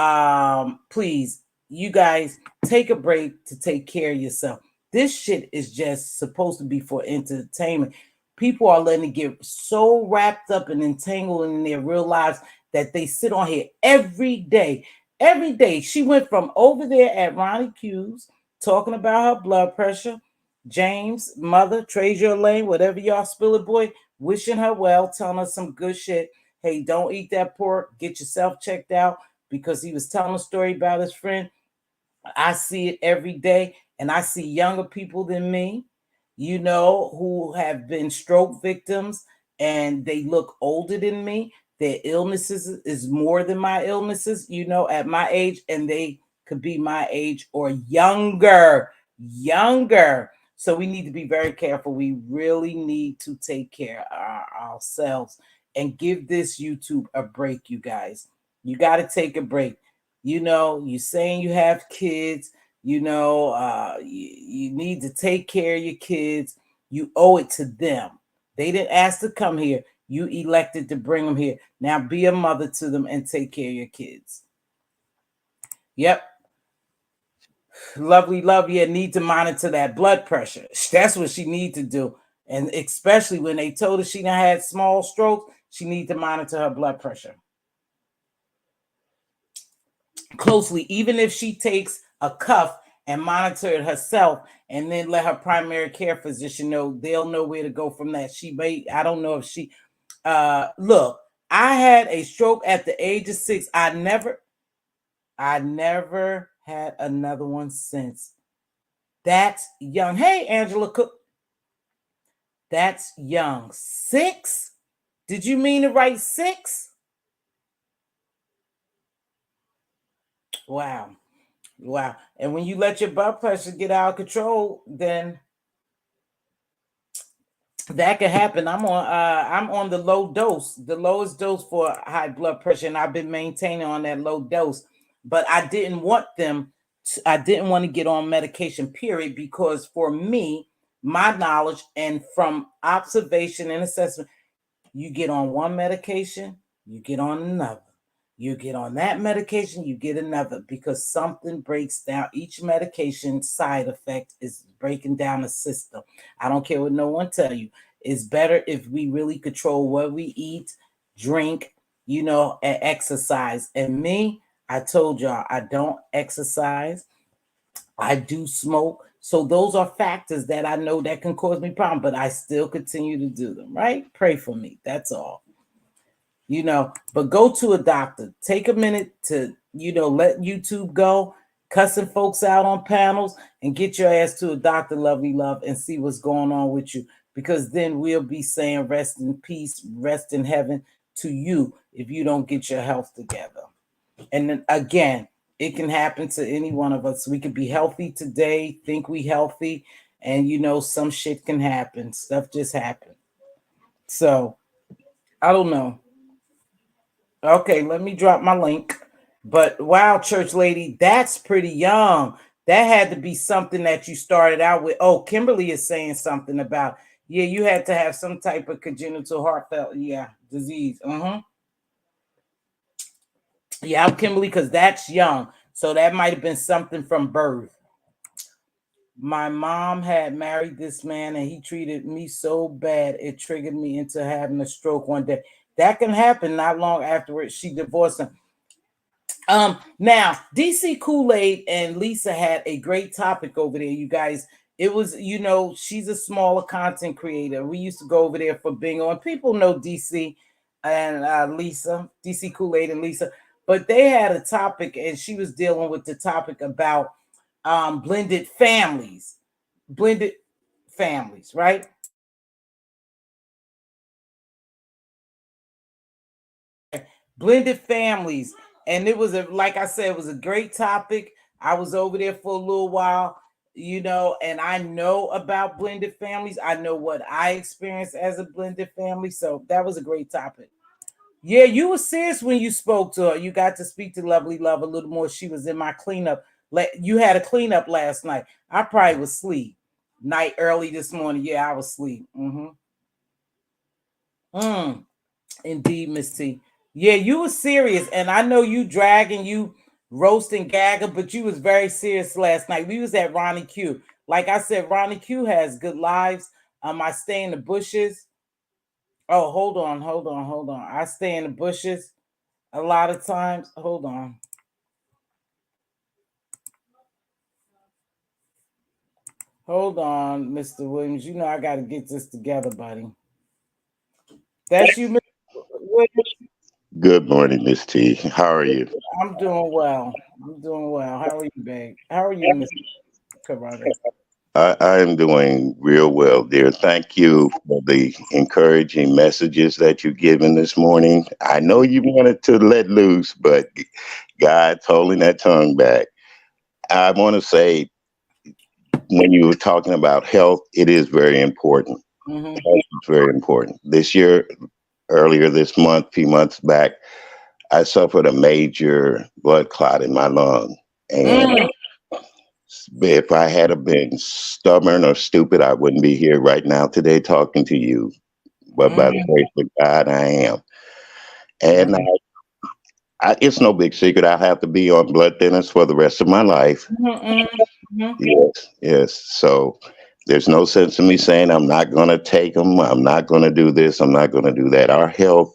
Speaker 1: please, you guys, take a break to take care of yourself. This shit is just supposed to be for entertainment. People are letting it get so wrapped up and entangled in their real lives that they sit on here every day. Every day. She went from over there at Ronnie Q's talking about her blood pressure. James, mother, Treasure Lane, whatever y'all spill it, boy, wishing her well, telling her some good shit. Hey, don't eat that pork. Get yourself checked out, because he was telling a story about his friend. I see it every day, and I see younger people than me, who have been stroke victims, and they look older than me. Their illnesses is more than my illnesses, at my age, and they could be my age or younger. So we need to be very careful. We really need to take care of ourselves and give this YouTube a break, you guys. You got to take a break. You saying you have kids, you need to take care of your kids. You owe it to them. They didn't ask to come here. You elected to bring them here. Now be a mother to them and take care of your kids. Yep. Lovely, love, yeah, need to monitor that blood pressure. That's what she need to do. And especially when they told her she done had small strokes, she need to monitor her blood pressure closely, even if she takes a cuff and monitor it herself, and then let her primary care physician know. They'll know where to go from that. I don't know if she look, I had a stroke at the age of 6. I never had another one since. That's young. Hey, Angela Cook. That's young. 6? Did you mean to write 6? Wow. Wow. And when you let your blood pressure get out of control, then that can happen. I'm on the low dose, the lowest dose for high blood pressure, and I've been maintaining on that low dose. But I didn't want to get on medication, period, because for me, my knowledge and from observation and assessment, you get on one medication, you get on another. You get on that medication, you get another, because something breaks down. Each medication side effect is breaking down the system. I don't care what no one tell you. It's better if we really control what we eat, drink, and exercise. And me, I told y'all, I don't exercise. I do smoke. So those are factors that I know that can cause me problem, but I still continue to do them, right? Pray for me. That's all. But go to a doctor. Take a minute to, let YouTube go, cussing folks out on panels, and get your ass to a doctor, lovely love, and see what's going on with you. Because then we'll be saying rest in peace, rest in heaven to you if you don't get your health together. And then again, it can happen to any one of us. We could be healthy today, think we healthy, and some shit can happen. Stuff just happens. So I don't know. Okay, let me drop my link. But wow, church lady, that's pretty young. That had to be something that you started out with. Oh, Kimberly is saying something about, yeah, you had to have some type of congenital heart failure, disease. Yeah, Kimberly, because that's young. So that might have been something from birth. My mom had married this man and he treated me so bad it triggered me into having a stroke one day. That can happen not long afterwards. She divorced him. Now DC Kool-Aid and Lisa had a great topic over there, you guys. It was, she's a smaller content creator. We used to go over there for bingo, and people know DC and Lisa, DC Kool-Aid and Lisa, but they had a topic, and she was dealing with the topic about blended families, right? Blended families. And it was like I said, it was a great topic. I was over there for a little while, and I know about blended families. I know what I experienced as a blended family. So that was a great topic. Yeah, you were serious when you spoke to her. You got to speak to Lovely Love a little more. She was in my cleanup. You had a cleanup last night. I probably was asleep. Night early this morning. Yeah, I was asleep. Indeed, Miss T. Yeah, you were serious, and I know you dragging, you roasting Gagga, but you was very serious last night. We was at Ronnie Q. Like I said, Ronnie Q has good lives. I stay in the bushes. Oh, hold on. I stay in the bushes a lot of times. Hold on. Hold on, Mr. Williams. You know I got to get this together, buddy. That's you, Mr. Williams.
Speaker 2: Good morning, Miss T. How are you?
Speaker 1: I'm doing well. I'm doing well. How are you, babe? How are you, Mr. Carruthers?
Speaker 2: I am doing real well, dear. Thank you for the encouraging messages that you've given this morning. I know you wanted to let loose, but God's holding that tongue back. I want to say, when you were talking about health, it is very important.
Speaker 1: Mm-hmm.
Speaker 2: Health is very important. This year, earlier this month, few months back, I suffered a major blood clot in my lung. And
Speaker 1: Mm,
Speaker 2: if I had have been stubborn or stupid, I wouldn't be here right now today talking to you. But by the
Speaker 1: mm,
Speaker 2: grace of God, I am. And
Speaker 1: mm,
Speaker 2: it's no big secret. I'll have to be on blood thinners for the rest of my life.
Speaker 1: mm, mm,
Speaker 2: Yes, yes. So there's no sense in me saying I'm not going to take them. I'm not going to do this. I'm not going to do that. Our health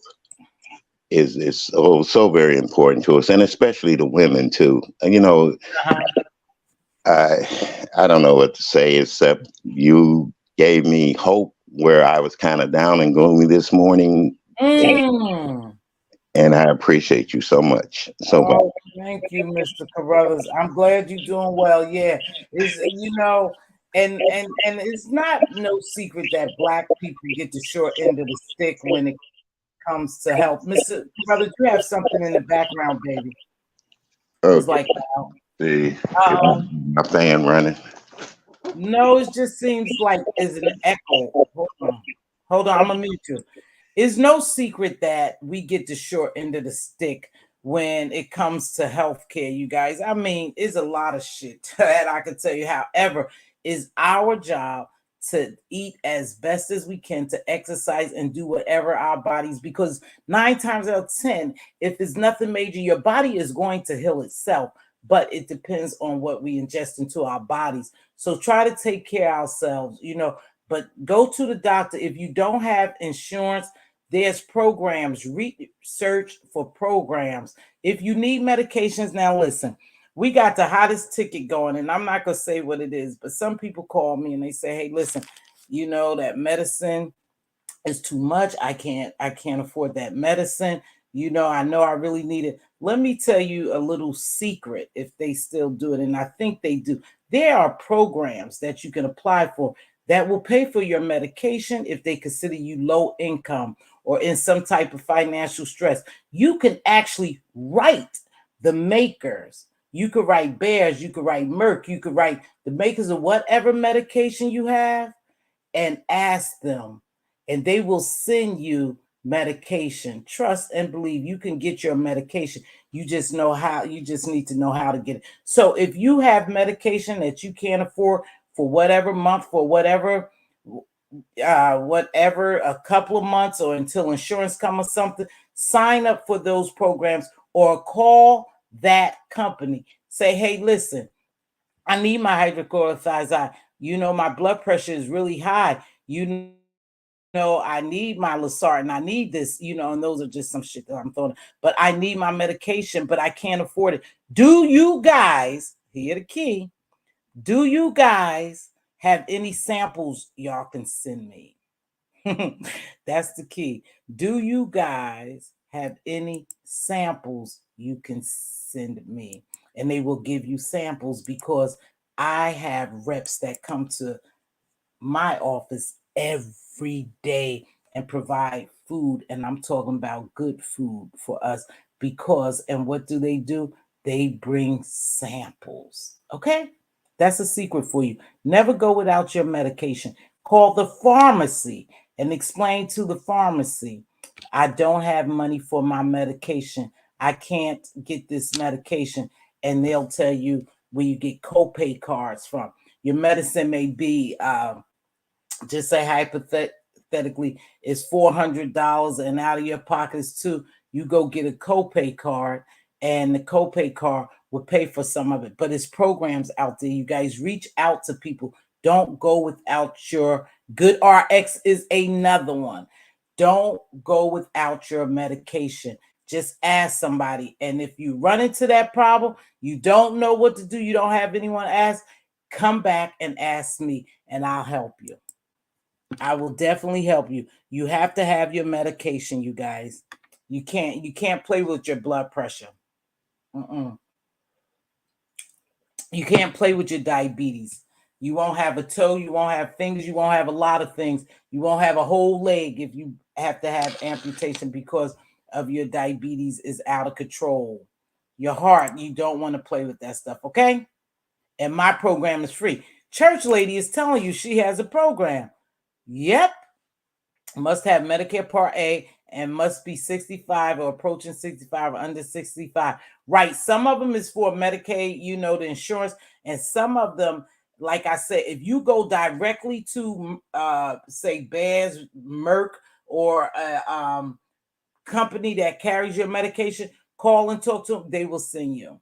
Speaker 2: is so very important to us, and especially the women too.
Speaker 1: uh-huh.
Speaker 2: I don't know what to say except you gave me hope where I was kind of down and gloomy this morning,
Speaker 1: Mm.
Speaker 2: and I appreciate you so much, so much.
Speaker 1: Oh, thank you, Mr. Carruthers. I'm glad you're doing well. Yeah, is and it's not no secret that black people get the short end of the stick when it comes to health. Mr. Carruthers, you have something in the background, baby. It's
Speaker 2: Okay,
Speaker 1: like loud.
Speaker 2: see,
Speaker 1: Um,
Speaker 2: my fan running.
Speaker 1: no, it just seems like it's an echo. Hold on. Hold on, I'm gonna mute you. It's no secret that we get the short end of the stick when it comes to healthcare, you guys. I mean, it's a lot of shit that I can tell you. However, it's our job to eat as best as we can, to exercise and do whatever our bodies, because 9 times out of 10, if it's nothing major, your body is going to heal itself. But it depends on what we ingest into our bodies. So try to take care of ourselves, but go to the doctor. If you don't have insurance, there's programs. Research for programs. If you need medications, now listen, we got the hottest ticket going, and I'm not gonna say what it is, but some people call me and they say, "Hey, listen, that medicine is too much. I can't afford that medicine. I know I really need it." Let me tell you a little secret, if they still do it, and I think they do. There are programs that you can apply for that will pay for your medication if they consider you low income or in some type of financial stress. You can actually write the makers. You could write Bears, you could write Merck, you could write the makers of whatever medication you have and ask them, and they will send you medication. Trust and believe you can get your medication. You just need to know how to get it. So if you have medication that you can't afford for whatever month, for whatever a couple of months or until insurance comes or something, sign up for those programs or call that company. Say, "Hey, listen, I need my hydrochlorothiazide. My blood pressure is really high. I need my Losartan. I need this, and those are just some shit that I'm throwing. But I need my medication, but I can't afford it. Do you guys, hear the key, do you guys have any samples y'all can send me?" That's the key. Do you guys have any samples you can send me? And they will give you samples because I have reps that come to my office every day and provide food. And I'm talking about good food for us because, and what do? They bring samples. Okay. That's a secret for you. Never go without your medication. Call the pharmacy and explain to the pharmacy, "I don't have money for my medication. I can't get this medication." And they'll tell you where you get copay cards from. Your medicine may be just say hypothetically it's $400, and out of your pockets too, you go get a copay card, and the copay card will pay for some of it. But it's programs out there. You guys reach out to people. Don't go without your good RX is another one. Don't go without your medication. Just ask somebody. And if you run into that problem, you don't know what to do, you don't have anyone to ask, come back and ask me, and I'll help you. I will definitely help you. You have to have your medication, you guys. You can't play with your blood pressure. Mm-mm. You can't play with your diabetes. You won't have a toe, you won't have fingers, you won't have a lot of things. You won't have a whole leg if you have to have amputation because of your diabetes is out of control. Your heart, you don't want to play with that stuff, okay? And my program is free. Church lady is telling you she has a program. Yep, must have Medicare Part A and must be 65 or approaching 65 or under 65. Right. Some of them is for Medicaid, the insurance, and some of them, like I said, if you go directly to say Bears, Merck, or a company that carries your medication, call and talk to them. They will send you.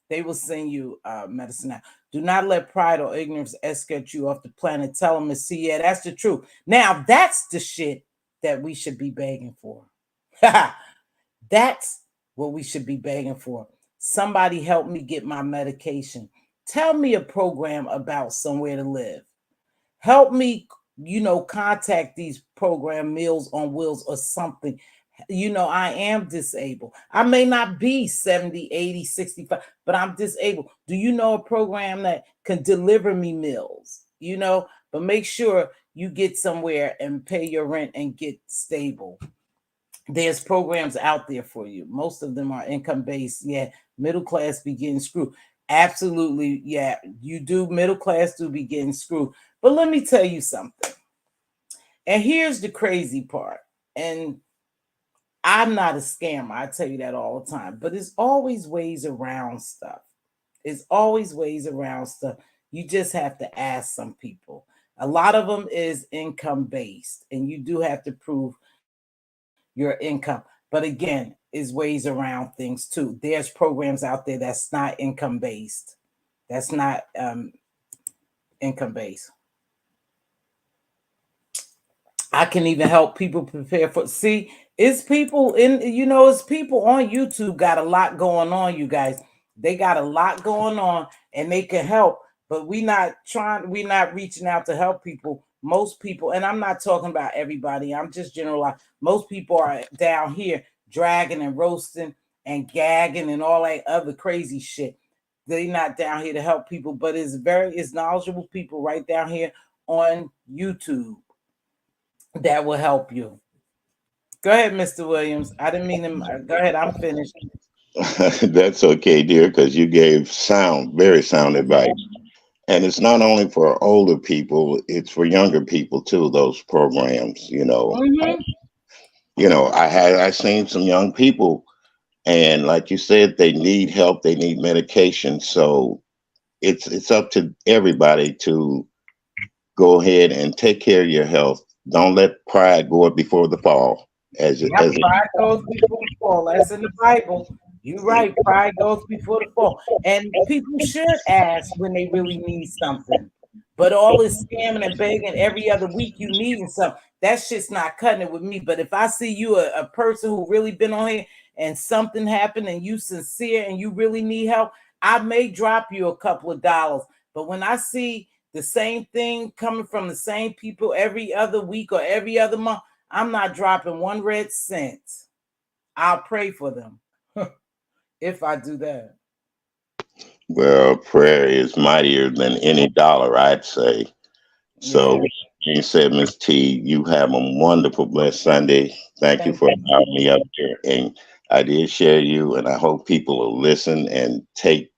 Speaker 1: They will send you medicine out. Do not let pride or ignorance escort you off the planet. Tell them to see. Yeah, that's the truth. Now, that's the shit that we should be begging for. That's what we should be begging for. Somebody help me get my medication. Tell me a program about somewhere to live. Help me, contact these program Meals on Wheels or something. I am disabled. I may not be 70, 80, 65, but I'm disabled. Do you know a program that can deliver me meals? But make sure you get somewhere and pay your rent and get stable. There's programs out there for you. Most of them are income based. Yeah, middle class be getting screwed. Absolutely. Yeah, you do. Middle class do be getting screwed. But let me tell you something. And here's the crazy part. And I'm not a scammer. I tell you that all the time. But there's always ways around stuff. It's always ways around stuff. You just have to ask some people. A lot of them is income based, and you do have to prove your income. But again, is ways around things too. There's programs out there that's not income based. That's not income based. I can even help people prepare for. See, it's people it's people on YouTube got a lot going on, you guys. They got a lot going on and they can help, but we're not reaching out to help people. Most people, and I'm not talking about everybody, I'm just generalizing. Most people are down here dragging and roasting and gagging and all that other crazy shit. They're not down here to help people, but it's knowledgeable people right down here on YouTube that will help you. Go ahead, Mr. Williams. I didn't mean him. Go ahead. I'm finished.
Speaker 2: That's okay, dear, because you gave very sound advice. And it's not only for older people, it's for younger people too, those programs,
Speaker 1: Mm-hmm.
Speaker 2: I seen some young people, and like you said, they need help, they need medication. So it's up to everybody to go ahead and take care of your health. Don't let pride go up before the fall.
Speaker 1: Yep, pride goes before the fall. That's in the Bible. You're right. Pride goes before the fall. And people should ask when they really need something. But all this scamming and begging every other week you needing something, that shit's not cutting it with me. But if I see you a person who really been on here and something happened and you sincere and you really need help, I may drop you a couple of dollars. But when I see the same thing coming from the same people every other week or every other month, I'm not dropping one red cent. I'll pray for them if I do that.
Speaker 2: Well, prayer is mightier than any dollar, I'd say. So,
Speaker 1: Yeah.
Speaker 2: with that being said, Miss T, you have a wonderful, blessed Sunday. Thank you
Speaker 1: Thank
Speaker 2: for
Speaker 1: you.
Speaker 2: allowing me up here. And I did share you, and I hope people will listen and take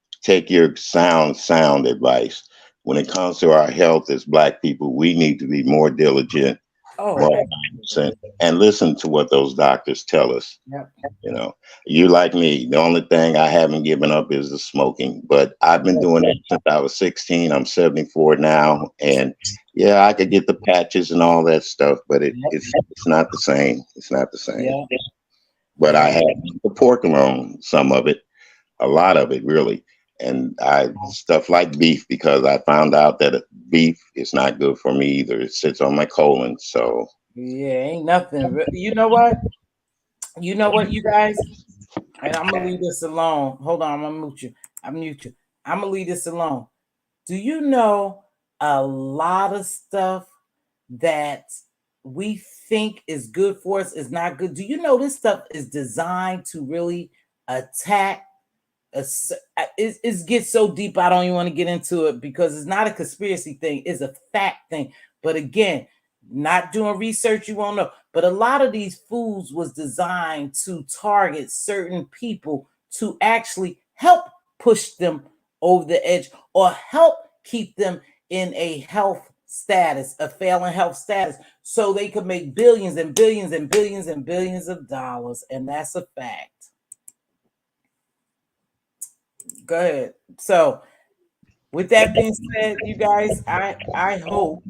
Speaker 2: your sound advice. When it comes to our health as Black people, we need to be more diligent,
Speaker 1: Oh,
Speaker 2: more cognizant, and listen to what those doctors tell us.
Speaker 1: yep.
Speaker 2: You know, you like me. The only thing I haven't given up is the smoking, but I've been doing it since I was 16. I'm 74 now, and yeah, I could get the patches and all that stuff, but
Speaker 1: Yep.
Speaker 2: it's not the same. It's not the same.
Speaker 1: Yeah.
Speaker 2: But I
Speaker 1: Yeah.
Speaker 2: have the pork alone, some of it, a lot of it, really, and I stuff like beef because I found out that beef is not good for me either. It sits on my colon, so
Speaker 1: Yeah. Ain't nothing. You know what? You know what, you guys? And I'm gonna leave this alone. Hold on, I'm gonna mute you. I'm gonna leave this alone. Do you know a lot of stuff that we think is good for us is not good? Do you know this stuff is designed to really attack it gets so deep I don't even want to get into it because it's not a conspiracy thing, it's a fact thing. But again, not doing research, you won't know. But a lot of these foods was designed to target certain people to actually help push them over the edge or help keep them in a health status, a failing health status, so they could make billions and billions and billions and billions of dollars. And that's a fact. Go ahead. So, with that being said, you guys, I hope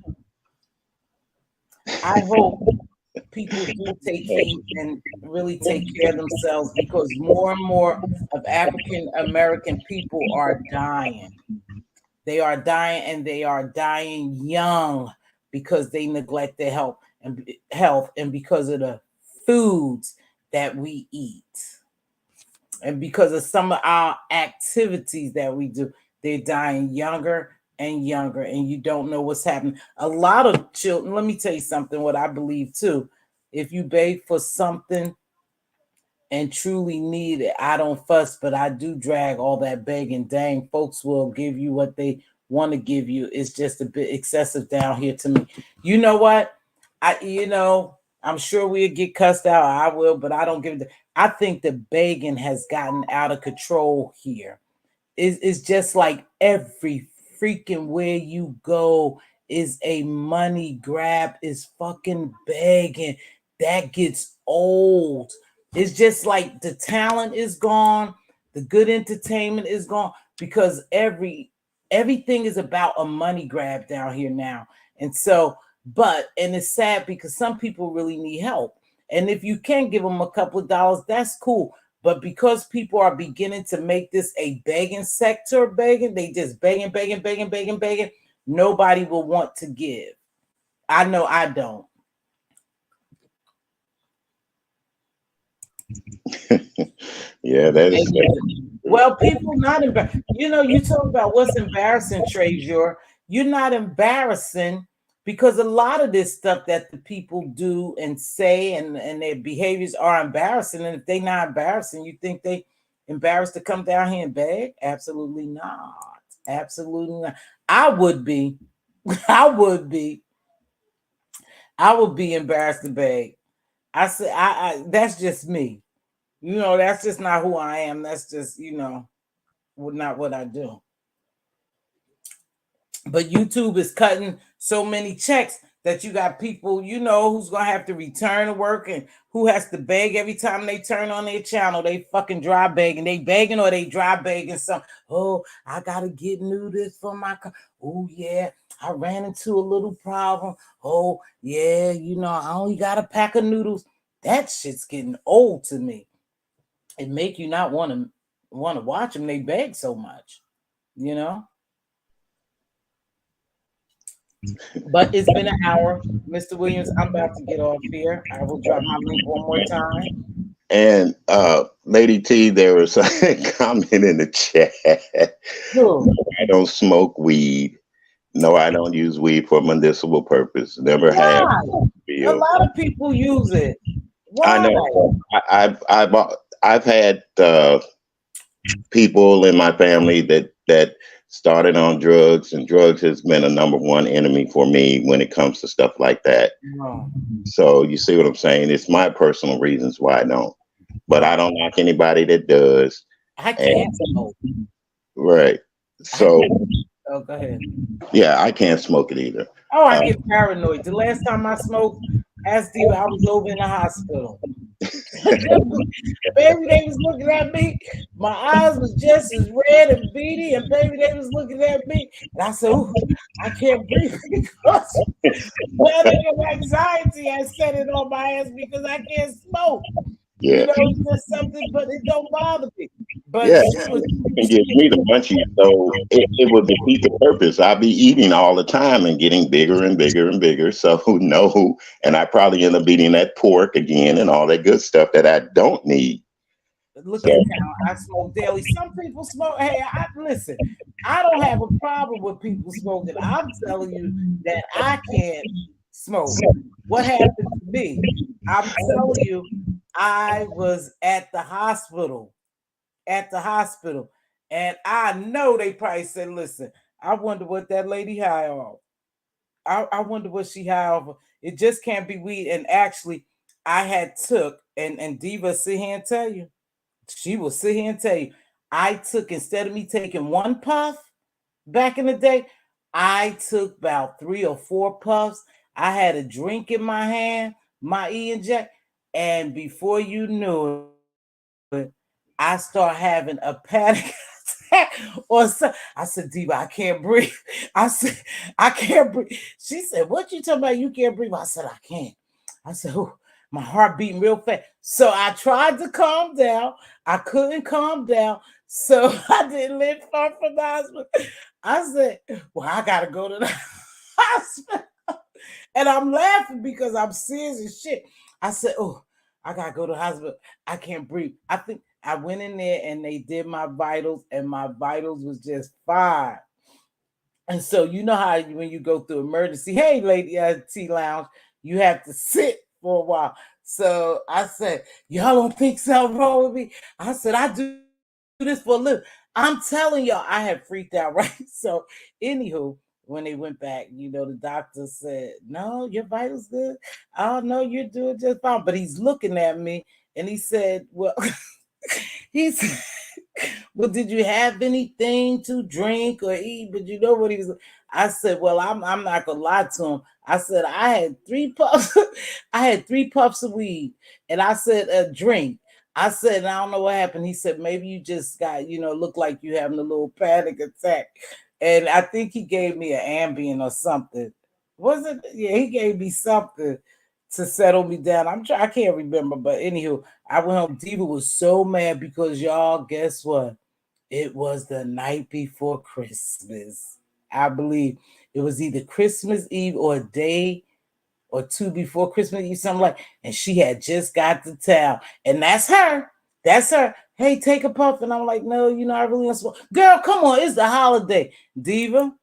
Speaker 1: people do take heed and really take care of themselves because more and more of African American people are dying. They are dying and they are dying young because they neglect their health and because of the foods that we eat. And because of some of our activities that we do, they're dying younger and younger, and you don't know what's happening. A lot of children, let me tell you something, what I believe too. If you beg for something and truly need it, I don't fuss, but I do drag all that begging. Dang, folks will give you what they want to give you. It's just a bit excessive down here to me. You know what? I'm sure we'll get cussed out. I will, but I don't give it. I think the begging has gotten out of control here. It's just like every freaking where you go is a money grab, is fucking begging. That gets old. It's just like the talent is gone, the good entertainment is gone because everything is about a money grab down here now. And so, and it's sad because some people really need help. And if you can give them a couple of dollars, that's cool. But because people are beginning to make this a begging sector, they just begging, nobody will want to give. I know I don't.
Speaker 2: Yeah, that is.
Speaker 1: Well, people not embarrassed. You talk about what's embarrassing, Treasure. You're not embarrassing because a lot of this stuff that the people do and say and their behaviors are embarrassing. And if they're not embarrassing, you think they embarrassed to come down here and beg? Absolutely not. Absolutely not. I would be. I would be. I would be embarrassed to beg. I say, that's just me. That's just not who I am. That's just, not what I do. But YouTube is cutting so many checks that you got people, who's going to have to return to work and who has to beg every time they turn on their channel. They fucking dry begging. They begging or they dry begging some. Oh, I got to get noodles for my car. Oh, yeah, I ran into a little problem. Oh, yeah, I only got a pack of noodles. That shit's getting old to me. It make you not want to watch them. They beg so much, But it's been an hour, Mr. Williams. I'm about to get off here. I will drop my link one more time.
Speaker 2: And Lady T, there was a comment in the chat. No, I don't smoke weed. No, I don't use weed for medicinal purpose. Never have.
Speaker 1: A lot of people use it. Why?
Speaker 2: I know. I've had people in my family that started on drugs, and drugs has been a number one enemy for me when it comes to stuff like that.
Speaker 1: Oh.
Speaker 2: So you see what I'm saying? It's my personal reasons why I don't. But I don't knock anybody that does.
Speaker 1: I can't smoke.
Speaker 2: Right. So
Speaker 1: go ahead.
Speaker 2: Yeah, I can't smoke it either.
Speaker 1: Oh, I get paranoid. The last time I smoked, I was over in the hospital. Baby, they was looking at me. My eyes was just as red and beady, and baby, they was looking at me. And I said, "Ooh, I can't breathe because of anxiety. I set it on my ass because I can't smoke."
Speaker 2: Yeah,
Speaker 1: it's just something, but it don't bother me. But
Speaker 2: yeah, it gives me the munchies, so it would defeat the purpose. I'll be eating all the time and getting bigger and bigger and bigger. So no, and I probably end up eating that pork again and all that good stuff that I don't need.
Speaker 1: Look at now. I smoke daily. Some people smoke. Hey, I listen. I don't have a problem with people smoking. I'm telling you that I can't smoke. What happened to me? I'm telling you, I was at the hospital. At the hospital, and I know they probably said, "Listen, I wonder what that lady high off. I wonder what she high off. It just can't be weed." And actually, I had took and Diva sit here and tell you she will sit here and tell you, I took instead of me taking one puff back in the day, I took about 3 or 4 puffs. I had a drink in my hand, my E and J, and before you knew it, I start having a panic attack or so. I said, Diva, I can't breathe. I said, I can't breathe. She said, what you talking about? You can't breathe. I said, I can't. I said, oh, my heart beating real fast. So I tried to calm down. I couldn't calm down. So I didn't live far from the hospital. I said, well, I gotta go to the hospital. And I'm laughing because I'm serious as shit. I said, oh, I gotta go to the hospital. I can't breathe. I think I went in there and they did my vitals, and my vitals was just fine. And so you know how when you go through emergency, hey, lady T Lounge, you have to sit for a while. So I said, y'all don't think something wrong with me? I said, I do this for a living. I'm telling y'all, I had freaked out, right? So, anywho, when they went back, the doctor said, no, your vitals good. Oh, no, you're doing just fine. But he's looking at me and he said, well, he said, well, did you have anything to drink or eat? But you know what he was. I said, well, I'm not gonna lie to him. I said I had 3 puffs. I had 3 puffs of weed, and I said a drink. I said, I don't know what happened. He said, maybe you just got, look like you having a little panic attack. And I think he gave me an Ambien or something. Was it? Yeah, he gave me something to settle me down. I can't remember, but anywho, I went home. Diva was so mad because y'all, guess what? It was the night before Christmas. I believe it was either Christmas Eve or a day or two before Christmas Eve, something like. And she had just got to town, and that's her. That's her. Hey, take a puff, and I'm like, no, I really don't smoke. Girl, come on, it's the holiday, Diva.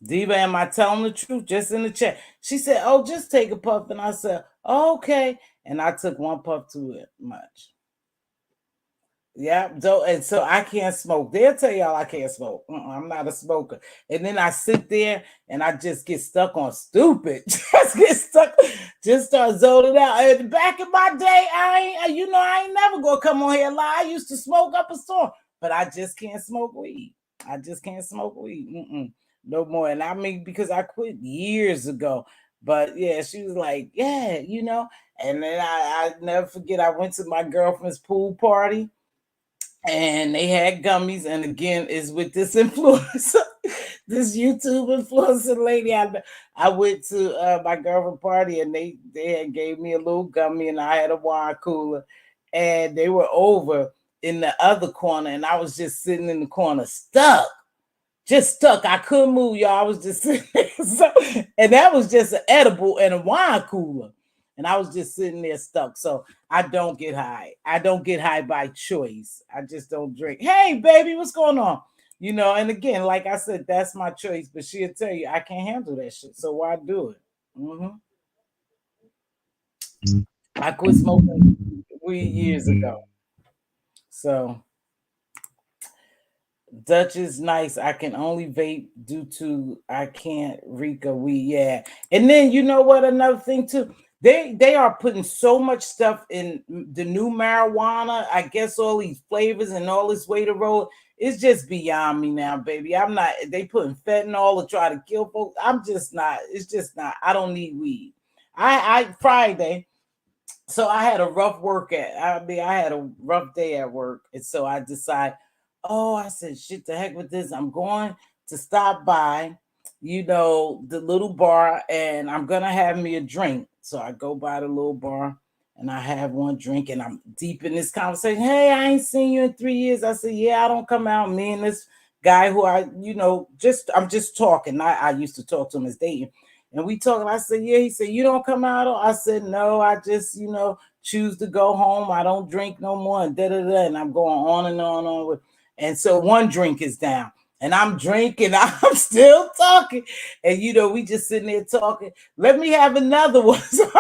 Speaker 1: Diva, am I telling the truth? Just in the chat. She said, oh, just take a puff. And I said, oh, okay. And I took 1 puff too much. Yeah, and so I can't smoke. They'll tell y'all I can't smoke. I'm not a smoker. And then I sit there and I just get stuck on stupid. Just get stuck, just start zoning out. And back in my day, I ain't never gonna come on here and lie. I used to smoke up a storm, but I just can't smoke weed. I just can't smoke weed. No more. And I mean, because I quit years ago. But yeah, she was like, yeah, And then I never forget, I went to my girlfriend's pool party and they had gummies. And again, it's with this influencer, this YouTube influencer lady. I went to my girlfriend party, and they had gave me a little gummy, and I had a wine cooler, and they were over in the other corner, and I was just sitting in the corner, stuck. Just stuck. I couldn't move, y'all. I was just sitting there. And that was just an edible and a wine cooler. And I was just sitting there stuck. So I don't get high. I don't get high by choice. I just don't drink. Hey, baby, what's going on? And again, like I said, that's my choice. But she'll tell you I can't handle that shit. So why do it? I quit smoking weed years ago. So Dutch is nice. I can only vape due to I can't reek a weed. Yeah. And then you know what? Another thing too. They are putting so much stuff in the new marijuana. I guess all these flavors and all this way to roll. It's just beyond me now, baby. I'm not. They putting fentanyl to try to kill folks. I'm just not. It's just not. I don't need weed. I Friday. So I had a rough I had a rough day at work, and so I decided, oh, I said, shit, the heck with this. I'm going to stop by, the little bar, and I'm gonna have me a drink. So I go by the little bar and I have one drink, and I'm deep in this conversation. Hey, I ain't seen you in 3 years. I said, yeah, I don't come out. Me and this guy who I'm just talking. I used to talk to him as dating. And we talking. I said, yeah. He said, you don't come out. I said, no, I just, choose to go home. I don't drink no more. And and I'm going on and on with. And so one drink is down. And I'm drinking, I'm still talking. And we just sitting there talking. Let me have another one. So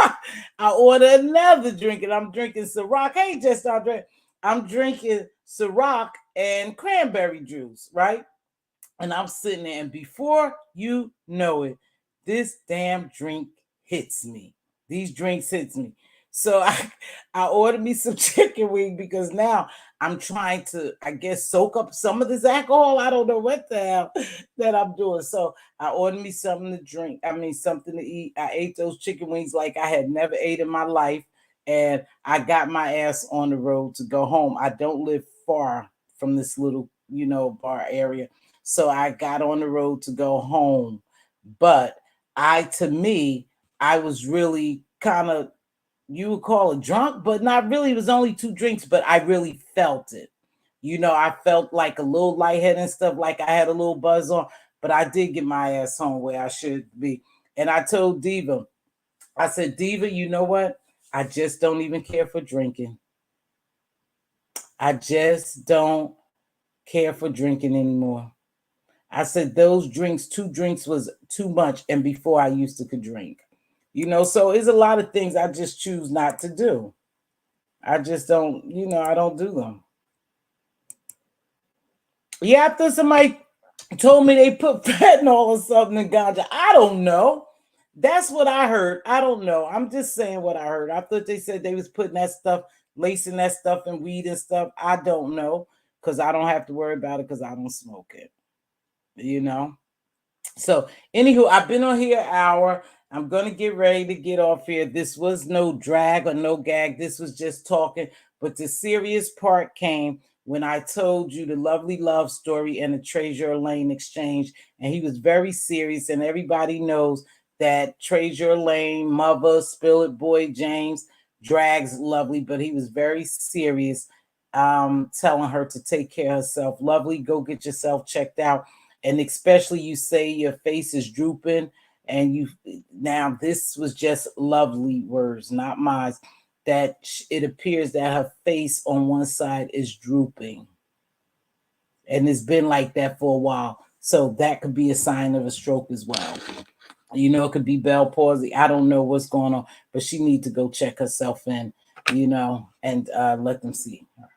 Speaker 1: I order another drink, and I'm drinking Ciroc. Hey, just start drinking. I'm drinking Ciroc and cranberry juice, right? And I'm sitting there, and before you know it, this damn drink hits me. These drinks hits me. So I ordered me some chicken wing because now I'm trying to, I guess, soak up some of this alcohol. I don't know what the hell that I'm doing. So I ordered me something to drink. I mean, something to eat. I ate those chicken wings like I had never ate in my life. And I got my ass on the road to go home. I don't live far from this little, bar area. So I got on the road to go home. But to me, I was really kind of, you would call it drunk, but not really. It was only 2 drinks, but I really felt it. I felt like a little lightheaded and stuff, like I had a little buzz on, but I did get my ass home where I should be. And I told Diva, I said, Diva, you know what? I just don't even care for drinking. I just don't care for drinking anymore. I said those drinks, 2 drinks was too much. And before I used to could drink, so it's a lot of things I just choose not to do. I just don't, I don't do them. Yeah, after somebody told me they put fentanyl or something in ganja. I don't know. That's what I heard. I don't know. I'm just saying what I heard. I thought they said they was putting that stuff, lacing that stuff in weed and stuff. I don't know, because I don't have to worry about it because I don't smoke it. So, anywho, I've been on here an hour. I'm gonna get ready to get off here. This was no drag or no gag. This was just talking. But the serious part came when I told you the lovely love story and the Treasure Lane exchange. And he was very serious. And everybody knows that Treasure Lane, mother, Spill It Boy James, drags lovely, but he was very serious, telling her to take care of herself. Lovely, go get yourself checked out. And especially you say your face is drooping, and now this was just lovely words, not mine, that it appears that her face on one side is drooping, and it's been like that for a while. So that could be a sign of a stroke as well. It could be Bell palsy. I don't know what's going on, but she needs to go check herself in, and let them see her.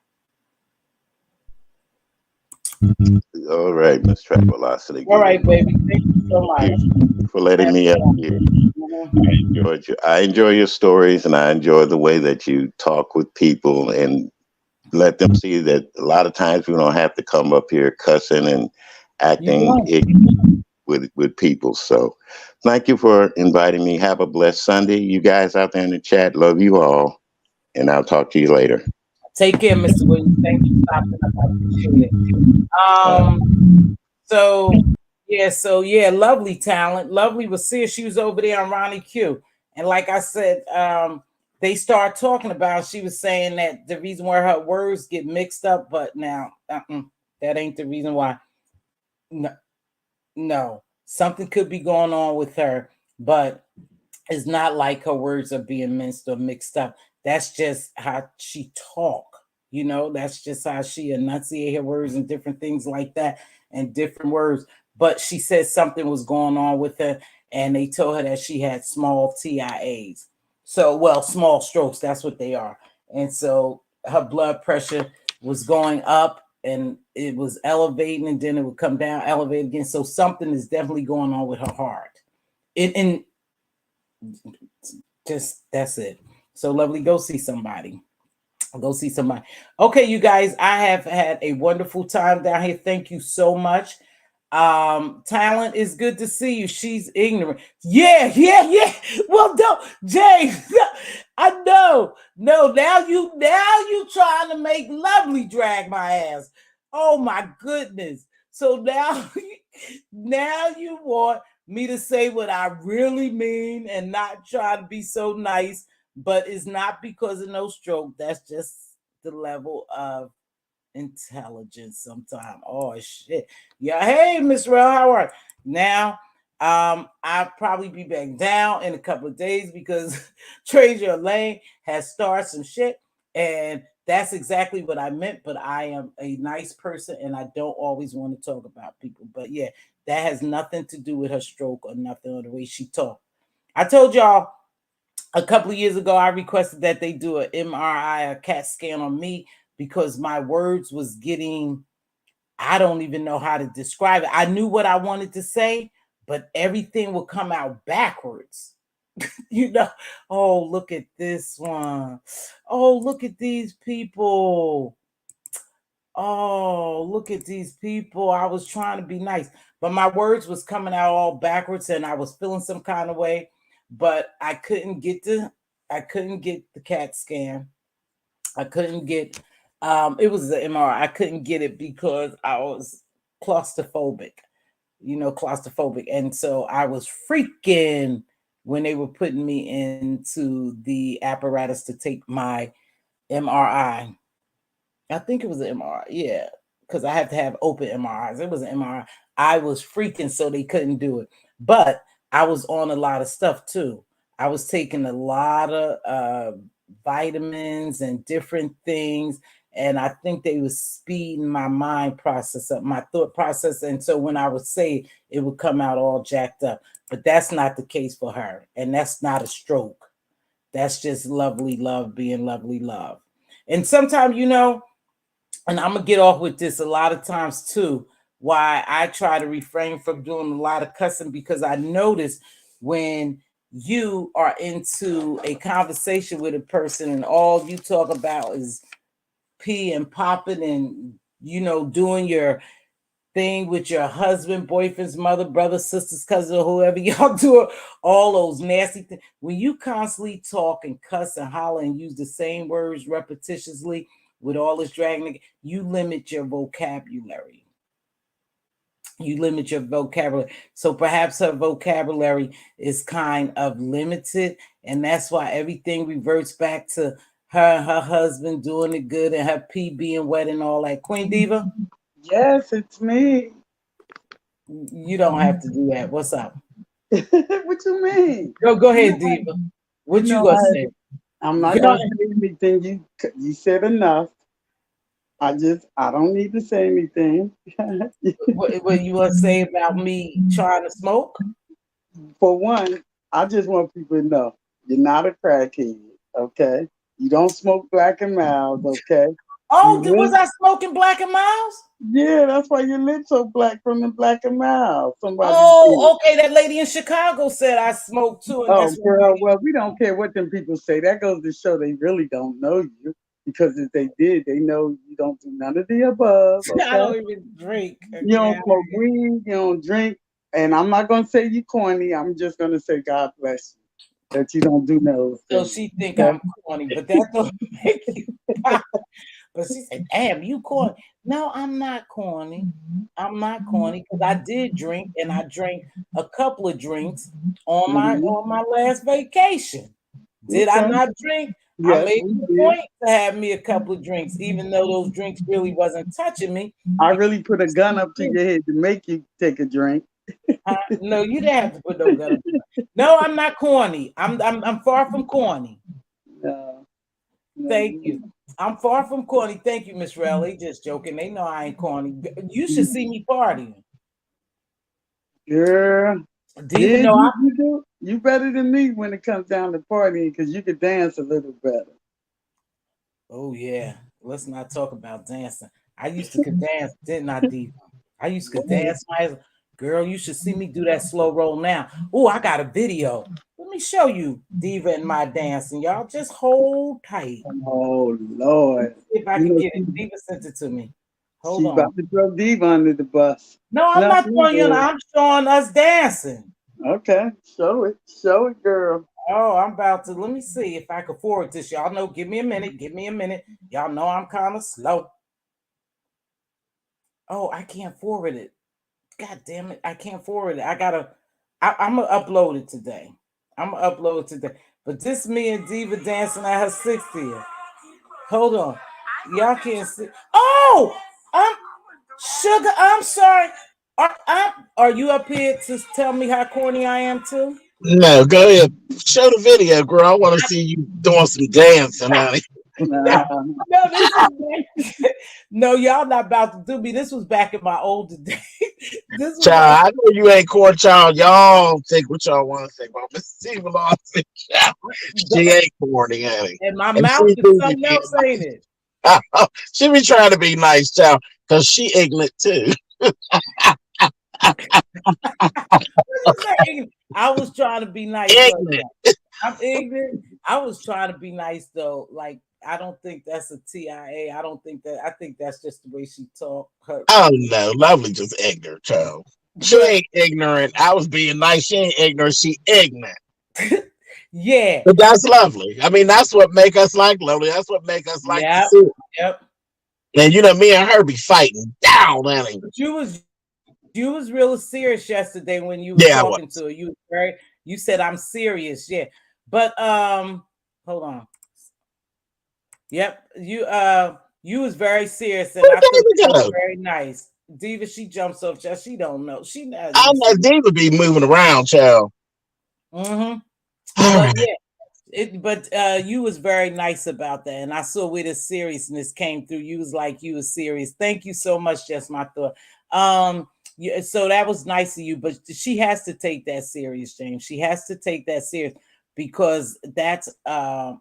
Speaker 2: All right, Mz.Teavalocity.
Speaker 1: All right, baby. Thank you so much
Speaker 2: for letting me up here. I enjoy your stories, and I enjoy the way that you talk with people and let them see that a lot of times we don't have to come up here cussing and acting with people. So thank you for inviting me. Have a blessed Sunday. You guys out there in the chat, love you all. And I'll talk to you later.
Speaker 1: Take care, Mr. Williams. Thank you for stopping up. I appreciate it. So lovely talent. Lovely was serious. She was over there on Ronnie Q. And like I said, they start talking about, she was saying that the reason why her words get mixed up, but now that ain't the reason why. No, something could be going on with her, but it's not like her words are being minced or mixed up. That's just how she talk. That's just how she enunciate her words and different things like that, and different words. But she said something was going on with her, and they told her that she had small TIAs. So, small strokes, that's what they are. And so her blood pressure was going up, and it was elevating, and then it would come down, elevate again. So something is definitely going on with her heart. And just that's it. So lovely, go see somebody. Go see somebody. Okay, you guys, I have had a wonderful time down here. Thank you so much. Talent, is good to see you. She's ignorant. Yeah. Well, don't, James. I know. No, now you trying to make lovely drag my ass. Oh my goodness. So now you want me to say what I really mean and not try to be so nice, but it's not because of no stroke. That's just the level of intelligence sometimes. Oh shit. Yeah. Hey, Miss Rel, how are you? Now I'll probably be back down in a couple of days because Treasure Lane has started some shit. And that's exactly what I meant. But I am a nice person and I don't always want to talk about people. But yeah, that has nothing to do with her stroke or nothing or the way she talked. I told y'all a couple of years ago, I requested that they do an MRI, a CAT scan on me because my words was getting, I don't even know how to describe it. I knew what I wanted to say, but everything would come out backwards. Oh, look at this one. Oh, look at these people. Oh, look at these people. I was trying to be nice, but my words was coming out all backwards and I was feeling some kind of way, but I couldn't get the CAT scan. I couldn't get it was the MRI. I couldn't get it because I was claustrophobic, claustrophobic. And so I was freaking when they were putting me into the apparatus to take my MRI. I think it was an MRI, yeah, because I have to have open MRIs. It was an MRI. I was freaking so they couldn't do it. But I was on a lot of stuff too. I was taking a lot of vitamins and different things. And I think they was speeding my mind process up, my thought process. And so when I would say it would come out all jacked up. But that's not the case for her. And that's not a stroke. That's just lovely love being lovely love. And sometimes, and I'm gonna get off with this a lot of times too, why I try to refrain from doing a lot of cussing, because I notice when you are into a conversation with a person and all you talk about is pee and popping and doing your thing with your husband, boyfriend's mother, brother, sisters, cousin, or whoever y'all do all those nasty things. When you constantly talk and cuss and holler and use the same words repetitiously with all this dragging, you limit your vocabulary. You limit your vocabulary. So perhaps her vocabulary is kind of limited, and that's why everything reverts back to her and her husband doing it good and her pee being wet and all that. Queen Diva?
Speaker 3: Yes, it's me.
Speaker 1: You don't have to do that. What's up?
Speaker 3: What you mean?
Speaker 1: Go ahead, Diva. What you gonna say?
Speaker 3: I'm not gonna say anything. You said enough. I don't need to say anything.
Speaker 1: What you want to say about me trying to smoke?
Speaker 3: For one, I just want people to know you're not a crackhead, okay? You don't smoke Black and Mild, okay?
Speaker 1: Oh, was I smoking Black and Miles?
Speaker 3: Yeah, that's why your lips so black from the Black and Mild.
Speaker 1: Okay, that lady in Chicago said I smoked too. And
Speaker 3: oh, girl, well, we don't care what them people say. That goes to show they really don't know you. Because if they did, they know you don't do none of the above. Okay?
Speaker 1: I don't even drink. Okay?
Speaker 3: You don't smoke weed, you don't drink. And I'm not going to say you corny. I'm just going to say God bless you that you don't do those
Speaker 1: So
Speaker 3: things.
Speaker 1: she think I'm corny, but that don't make you pop. But she said, damn, you corny. No, I'm not corny. I'm not corny because I did drink, and I drank a couple of drinks on my last vacation. Did I not drink?
Speaker 3: Yes,
Speaker 1: I made the point to have me a couple of drinks, even though those drinks really wasn't touching me.
Speaker 3: I really put a gun up to your head to make you take a drink.
Speaker 1: No, you didn't have to put no gun up. No, I'm not corny. I'm far from corny.
Speaker 3: No.
Speaker 1: Thank you. I'm far from corny. Thank you, Miss Relly. Just joking. They know I ain't corny. You should see me partying.
Speaker 3: Girl.
Speaker 1: Diva, no,
Speaker 3: you better than me when it comes down to partying because you could dance a little better.
Speaker 1: Oh yeah. Let's not talk about dancing. I used to dance, didn't I, Diva? I used to dance. Girl, you should see me do that slow roll now. Oh, I got a video. Let me show you Diva and my dancing. Y'all just hold tight.
Speaker 3: Oh Lord.
Speaker 1: If I can get it. Diva sent it to me. Hold on.
Speaker 3: About to throw Diva under the bus.
Speaker 1: No, I'm not throwing you. I'm showing us dancing.
Speaker 3: Okay. Show it. Show it, girl.
Speaker 1: Oh, I'm about to. Let me see if I can forward this. Y'all know, give me a minute. Give me a minute. Y'all know I'm kind of slow. Oh, I can't forward it. God damn it. I can't forward it. I'm going to upload it today. But this me and Diva dancing at her 60th. Hold on. Y'all can't see. Oh, Sugar, I'm sorry. Are you up here to tell me how corny I am too?
Speaker 4: No, go ahead. Show the video, girl. I want to see you doing some dancing, honey.
Speaker 1: No, no, this is no, y'all not about to do me. This was back in my older days. This was like
Speaker 4: Child, I know you ain't court child. Y'all think what y'all want to think about Mz.Teavalocity. She ain't corny, honey.
Speaker 1: and my
Speaker 4: And
Speaker 1: mouth
Speaker 4: she
Speaker 1: is
Speaker 4: do be
Speaker 1: something
Speaker 4: being
Speaker 1: else, ain't it?
Speaker 4: nice. She be trying to be nice, child, because she ignorant too.
Speaker 1: I was trying to be nice.
Speaker 4: Ignorant.
Speaker 1: I'm ignorant. I was trying to be nice though. Like I don't think that's a TIA. I don't think that. I think that's just the way she talk. Her,
Speaker 4: Oh no, Lovely just ignorant, child. She
Speaker 1: but
Speaker 4: ain't ignorant. I was being nice. She ain't ignorant. She ignorant.
Speaker 1: yeah,
Speaker 4: But that's Lovely. I mean, that's what make us like Lovely. That's what make us like to
Speaker 1: yep,
Speaker 4: see it.
Speaker 1: yep.
Speaker 4: And me and her be fighting down, honey.
Speaker 1: But you was real serious yesterday when you was
Speaker 4: Yeah, I
Speaker 1: talking
Speaker 4: was.
Speaker 1: to her. You said I'm serious, yeah. But hold on. Yep, you was very serious, and
Speaker 4: Where
Speaker 1: I thought
Speaker 4: did
Speaker 1: that was
Speaker 4: go?
Speaker 1: very nice. Diva, she jumps off just she don't know. She not
Speaker 4: I
Speaker 1: even
Speaker 4: know Diva be moving around, child.
Speaker 1: mm-hmm.
Speaker 4: All
Speaker 1: But
Speaker 4: right.
Speaker 1: yeah, you was very nice about that, and I saw where the seriousness came through. You was like you was serious. Thank you so much, just my thought. Yeah, so that was nice of you, but she has to take that serious, James. She has to take that serious because that's a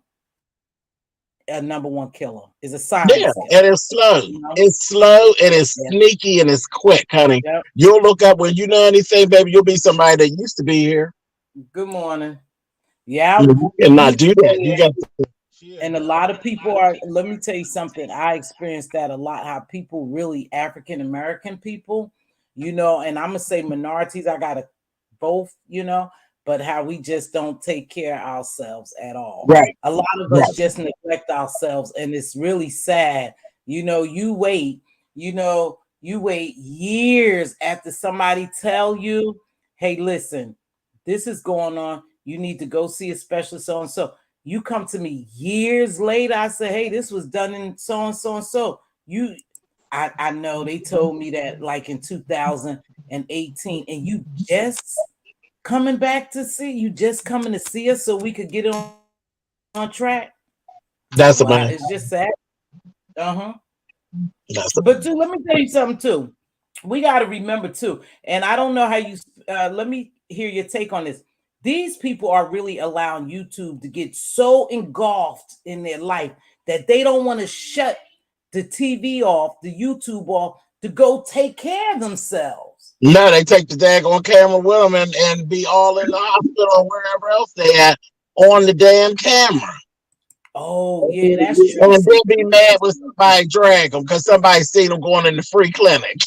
Speaker 1: number one killer. Is a
Speaker 4: Yeah,
Speaker 1: silence killer.
Speaker 4: and it's slow.
Speaker 1: You know?
Speaker 4: It's slow and it's
Speaker 1: Yeah.
Speaker 4: sneaky and it's quick, honey.
Speaker 1: Yep.
Speaker 4: You'll look up when you know anything, baby. You'll be somebody that used to be here.
Speaker 1: Good morning. Yeah,
Speaker 4: You
Speaker 1: you
Speaker 4: cannot
Speaker 1: need to
Speaker 4: do
Speaker 1: go
Speaker 4: that. You
Speaker 1: there.
Speaker 4: got
Speaker 1: And a lot of people are, let me tell you something. I experienced that a lot, how people really African American people, and I'm gonna say minorities, I got both, but how we just don't take care of ourselves at all.
Speaker 4: right,
Speaker 1: A lot of us
Speaker 4: right.
Speaker 1: just neglect ourselves, and it's really sad. You wait years after somebody tell you, hey, listen, this is going on. You need to go see a specialist, so and so. You come to me years later. I say, hey, this was done in so and so and so. I know they told me that like in 2018, and you just coming back to see you just coming to see us so we could get on track.
Speaker 4: That's a
Speaker 1: Wow,
Speaker 4: man.
Speaker 1: it's just sad. Uh-huh.
Speaker 4: That's a
Speaker 1: But too, let me tell you something too. We got to remember too, and I don't know how you. Let me hear your take on this. These people are really allowing YouTube to get so engulfed in their life that they don't want to shut the TV off, the YouTube off, to go take care of themselves.
Speaker 4: no. They take the daggone camera with them and be all in the hospital or wherever else they at on the damn camera.
Speaker 1: Oh yeah, that's true.
Speaker 4: And
Speaker 1: See,
Speaker 4: then be mad when somebody drag them because somebody seen them going in the free clinic.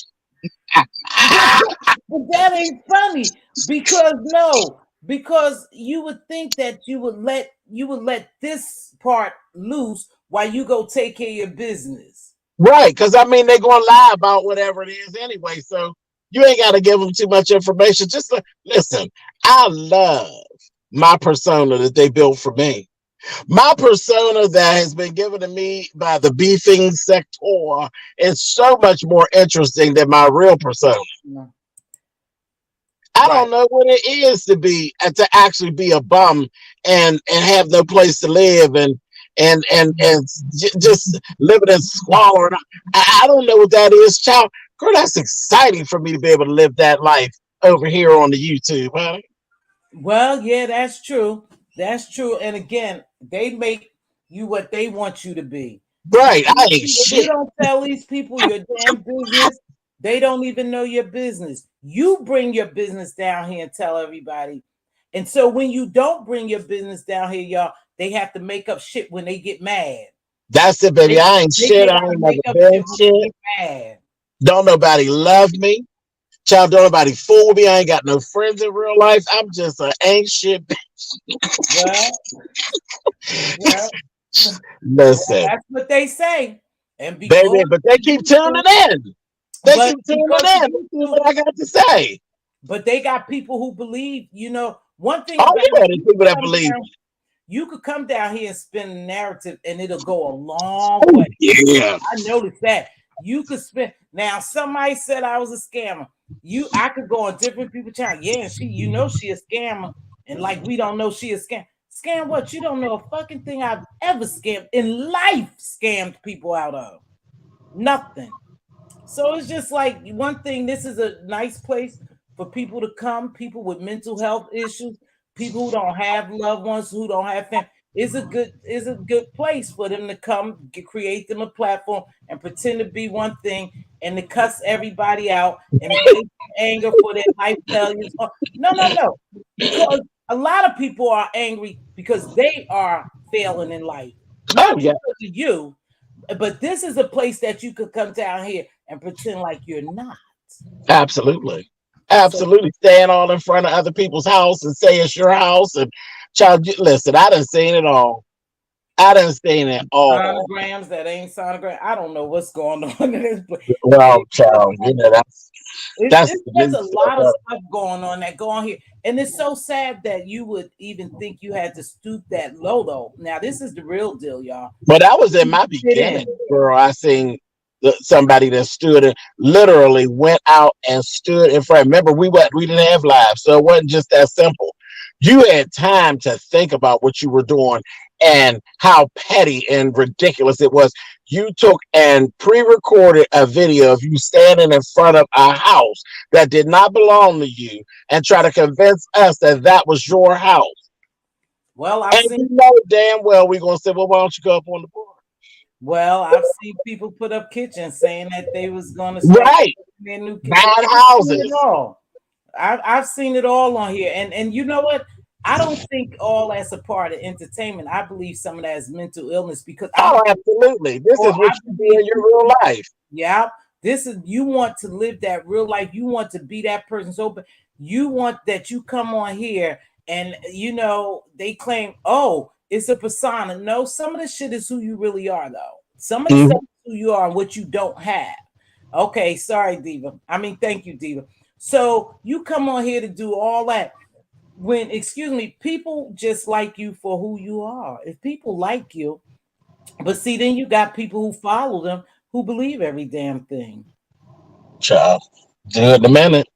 Speaker 1: but that ain't funny because no, because you would think that you would let this part loose while you go take care of your business.
Speaker 4: Right, because I mean they're gonna lie about whatever it is anyway. So you ain't got to give them too much information. Just listen. I love my persona that they built for me. My persona that has been given to me by the beefing sector is so much more interesting than my real persona.
Speaker 1: No.
Speaker 4: I
Speaker 1: Right.
Speaker 4: don't know what it is to actually be a bum and have no place to live and just living in squalor. I don't know what that is, child. Girl, that's exciting for me to be able to live that life over here on the YouTube, honey.
Speaker 1: Well, yeah, that's true. That's true. And again, they make you what they want you to be. You
Speaker 4: Right, I ain't
Speaker 1: see, if you
Speaker 4: shit.
Speaker 1: don't tell these people your damn business, they don't even know your business. You bring your business down here and tell everybody. And so when you don't bring your business down here, y'all, they have to make up shit when they get mad.
Speaker 4: That's it, baby.
Speaker 1: They
Speaker 4: I ain't
Speaker 1: they
Speaker 4: shit. I
Speaker 1: gotta
Speaker 4: ain't never
Speaker 1: make up
Speaker 4: been
Speaker 1: shit when
Speaker 4: shit.
Speaker 1: they get mad.
Speaker 4: Don't nobody love me. Child, don't nobody fool me. I ain't got no friends in real life. I'm just an ain't shit.
Speaker 1: Well, well,
Speaker 4: Listen,
Speaker 1: that's what they say. And
Speaker 4: baby,
Speaker 1: because
Speaker 4: but they keep tuning in. They
Speaker 1: but
Speaker 4: keep tuning
Speaker 1: because
Speaker 4: in. Let's see what I got to say.
Speaker 1: but they got people who believe, one thing
Speaker 4: Oh,
Speaker 1: about
Speaker 4: yeah,
Speaker 1: it,
Speaker 4: there's people that believe.
Speaker 1: you could come down here and spin a narrative and it'll go a long
Speaker 4: Oh,
Speaker 1: way.
Speaker 4: yeah.
Speaker 1: I noticed that. You could spend now. Somebody said I was a scammer. I could go on different people's channel. Yeah, she a scammer, and like we don't know she a scam. Scam what? You don't know a fucking thing I've ever scammed in life. Scammed people out of nothing. So it's just like one thing. This is a nice place for people to come. People with mental health issues, people who don't have loved ones, who don't have family. It's a good place for them to come, create them a platform, and pretend to be one thing, and to cuss everybody out and make anger for their life failures. No, because a lot of people are angry because they are failing in life, not because of you. But this is a place that you could come down here and pretend like you're not.
Speaker 4: Absolutely. Absolutely. Stand all in front of other people's house and say it's your house. And child, listen, I done seen it all. I done seen it all.
Speaker 1: Sonograms that ain't sonogram. I don't know what's going on in this place.
Speaker 4: Well, child, that's
Speaker 1: there's a lot of stuff going on that go on here. And it's so sad that you would even think you had to stoop that low, though. Now, this is the real deal, y'all.
Speaker 4: But that was in my beginning, girl. I seen somebody that stood and literally went out and stood in front. Remember, we didn't have lives, so it wasn't just that simple. You had time to think about what you were doing and how petty and ridiculous it was. You took and pre-recorded a video of you standing in front of a house that did not belong to you and try to convince us that was your house.
Speaker 1: Well,
Speaker 4: you know damn well we're going to say, well, why don't you go up on the board?
Speaker 1: Well, I've seen people put up kitchens saying that they was going to
Speaker 4: right
Speaker 1: their new
Speaker 4: bad houses.
Speaker 1: I've seen it all on here, and you know what? I don't think all that's a part of entertainment. I believe some of that is mental illness because
Speaker 4: absolutely, this is what you do in your real life.
Speaker 1: Yeah, this is you want to live that real life. You want to be that person's open. You want that you come on here and they claim, oh, it's a persona. No, some of the shit is who you really are, though. Some of the stuff is who you are and what you don't have. Okay, sorry, Diva. I mean, thank you, Diva. So you come on here to do all that. When, excuse me, people just like you for who you are. If people like you, but see, then you got people who follow them who believe every damn thing.
Speaker 4: Child, do it in a minute.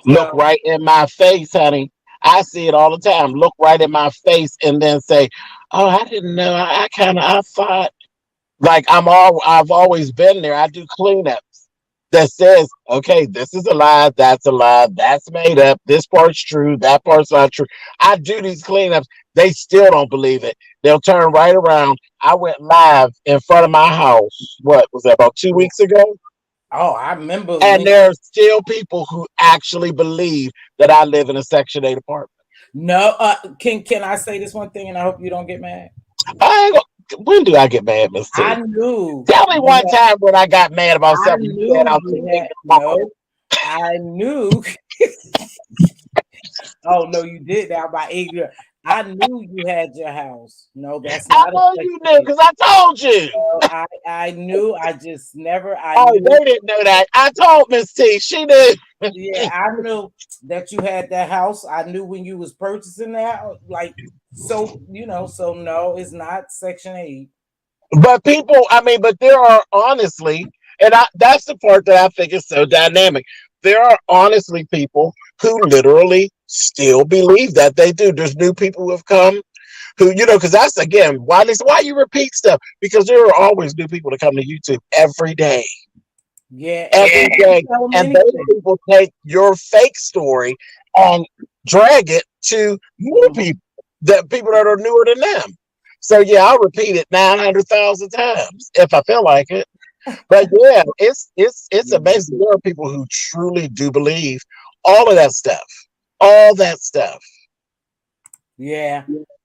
Speaker 4: Look right in my face, honey. I see it all the time. Look right in my face and then say, "Oh, I didn't know. I thought like I've always been there. I do cleanups that says, okay, this is a lie, that's made up, this part's true, that part's not true. I do these cleanups. They still don't believe it. They'll turn right around. I went live in front of my house. What was that, about 2 weeks ago?
Speaker 1: Oh, I remember.
Speaker 4: And there's still people who actually believe that I live in a Section 8 apartment.
Speaker 1: No, can I say this one thing, and I hope you don't get mad?
Speaker 4: When do I get mad, Miss T?
Speaker 1: I knew.
Speaker 4: Tell me one time when I got mad about something.
Speaker 1: I knew. Oh no, you did that by ignorant. I knew you had your house. No, that's not.
Speaker 4: I know you knew because I told you.
Speaker 1: I knew. I just never.
Speaker 4: They didn't know that. I told Miss T. She knew.
Speaker 1: Yeah, I knew that you had that house. I knew when you was purchasing that. Like, so So no, it's not Section 8.
Speaker 4: But but there are honestly, and that's the part that I think is so dynamic. There are honestly people who literally still believe that they do. There's new people who have come who, because that's, again, why you repeat stuff, because there are always new people that come to YouTube every day.
Speaker 1: Yeah,
Speaker 4: every day. And those people take your fake story and drag it to new people, people that are newer than them. So yeah, I'll repeat it 900,000 times if I feel like it. But yeah, it's amazing. There are people who truly do believe all of that stuff. All that stuff.
Speaker 1: Yeah.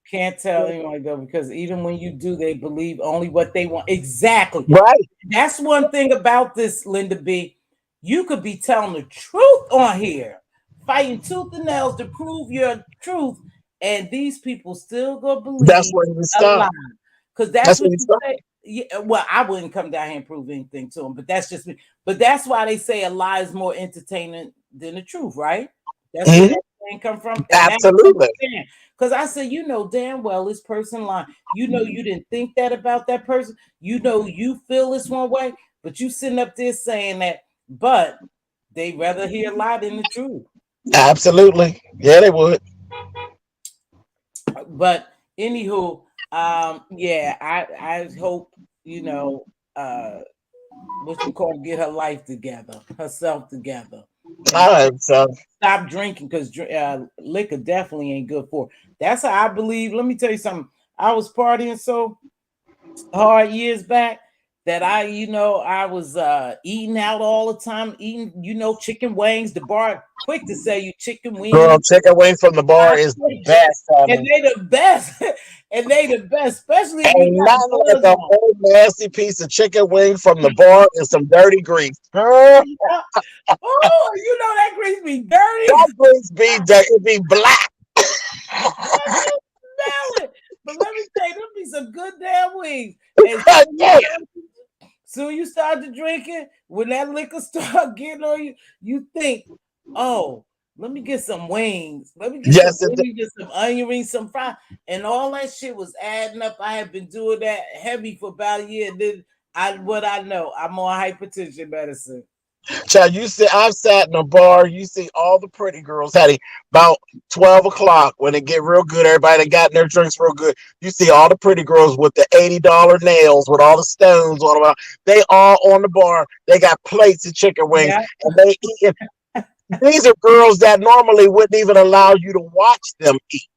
Speaker 1: Can't tell anyone though, because even when you do, they believe only what they want. Exactly.
Speaker 4: Right.
Speaker 1: That's one thing about this, Linda B. You could be telling the truth on here, fighting tooth and nails to prove your truth, and these people still gonna believe
Speaker 4: that's where you stop.
Speaker 1: Because that's what you say. Yeah, well, I wouldn't come down here and prove anything to them, but that's just me. But that's why they say a lie is more entertaining than the truth, right? That's where that thing come from.
Speaker 4: Absolutely.
Speaker 1: Because I said, damn well this person lying. You didn't think that about that person. You feel this one way. But you sitting up there saying that, but they rather hear a lie than the truth.
Speaker 4: Absolutely. Yeah, they would.
Speaker 1: But anywho, yeah, I hope you know what you call get her life together, herself together, and
Speaker 4: I hope so.
Speaker 1: stop drinking because liquor definitely ain't good for her. That's how I believe. Let me tell you something. I was partying so hard years back that I was eating out all the time, eating, chicken wings. The bar quick to sell you chicken
Speaker 4: Girl,
Speaker 1: wings.
Speaker 4: chicken wing from the bar is the best,
Speaker 1: And
Speaker 4: honey.
Speaker 1: they the best. And they the best, especially if you
Speaker 4: Ain't
Speaker 1: got
Speaker 4: nothing like
Speaker 1: buzz
Speaker 4: a
Speaker 1: on.
Speaker 4: whole nasty piece of chicken wing from the bar and some dirty grease. Girl,
Speaker 1: Yeah. Oh, that grease be dirty.
Speaker 4: that grease be it be black.
Speaker 1: Smell it. But let me tell you, them be some good damn wings. And
Speaker 4: Yeah.
Speaker 1: soon you start to drinking, when that liquor start getting on you, you think, oh, let me get some wings. Let me get some
Speaker 4: Yes, it
Speaker 1: wings, get some onion rings, some fries. And all that shit was adding up. I have been doing that heavy for about a year. Then what I know, I'm on hypertension medicine.
Speaker 4: Child, I've sat in a bar, you see all the pretty girls, Hattie, about 12 o'clock when it get real good, everybody that got in their drinks real good. You see all the pretty girls with the $80 nails with all the stones on them. They all on the bar. They got plates of chicken wings
Speaker 1: Yeah.
Speaker 4: and they eating. These are girls that normally wouldn't even allow you to watch them eat.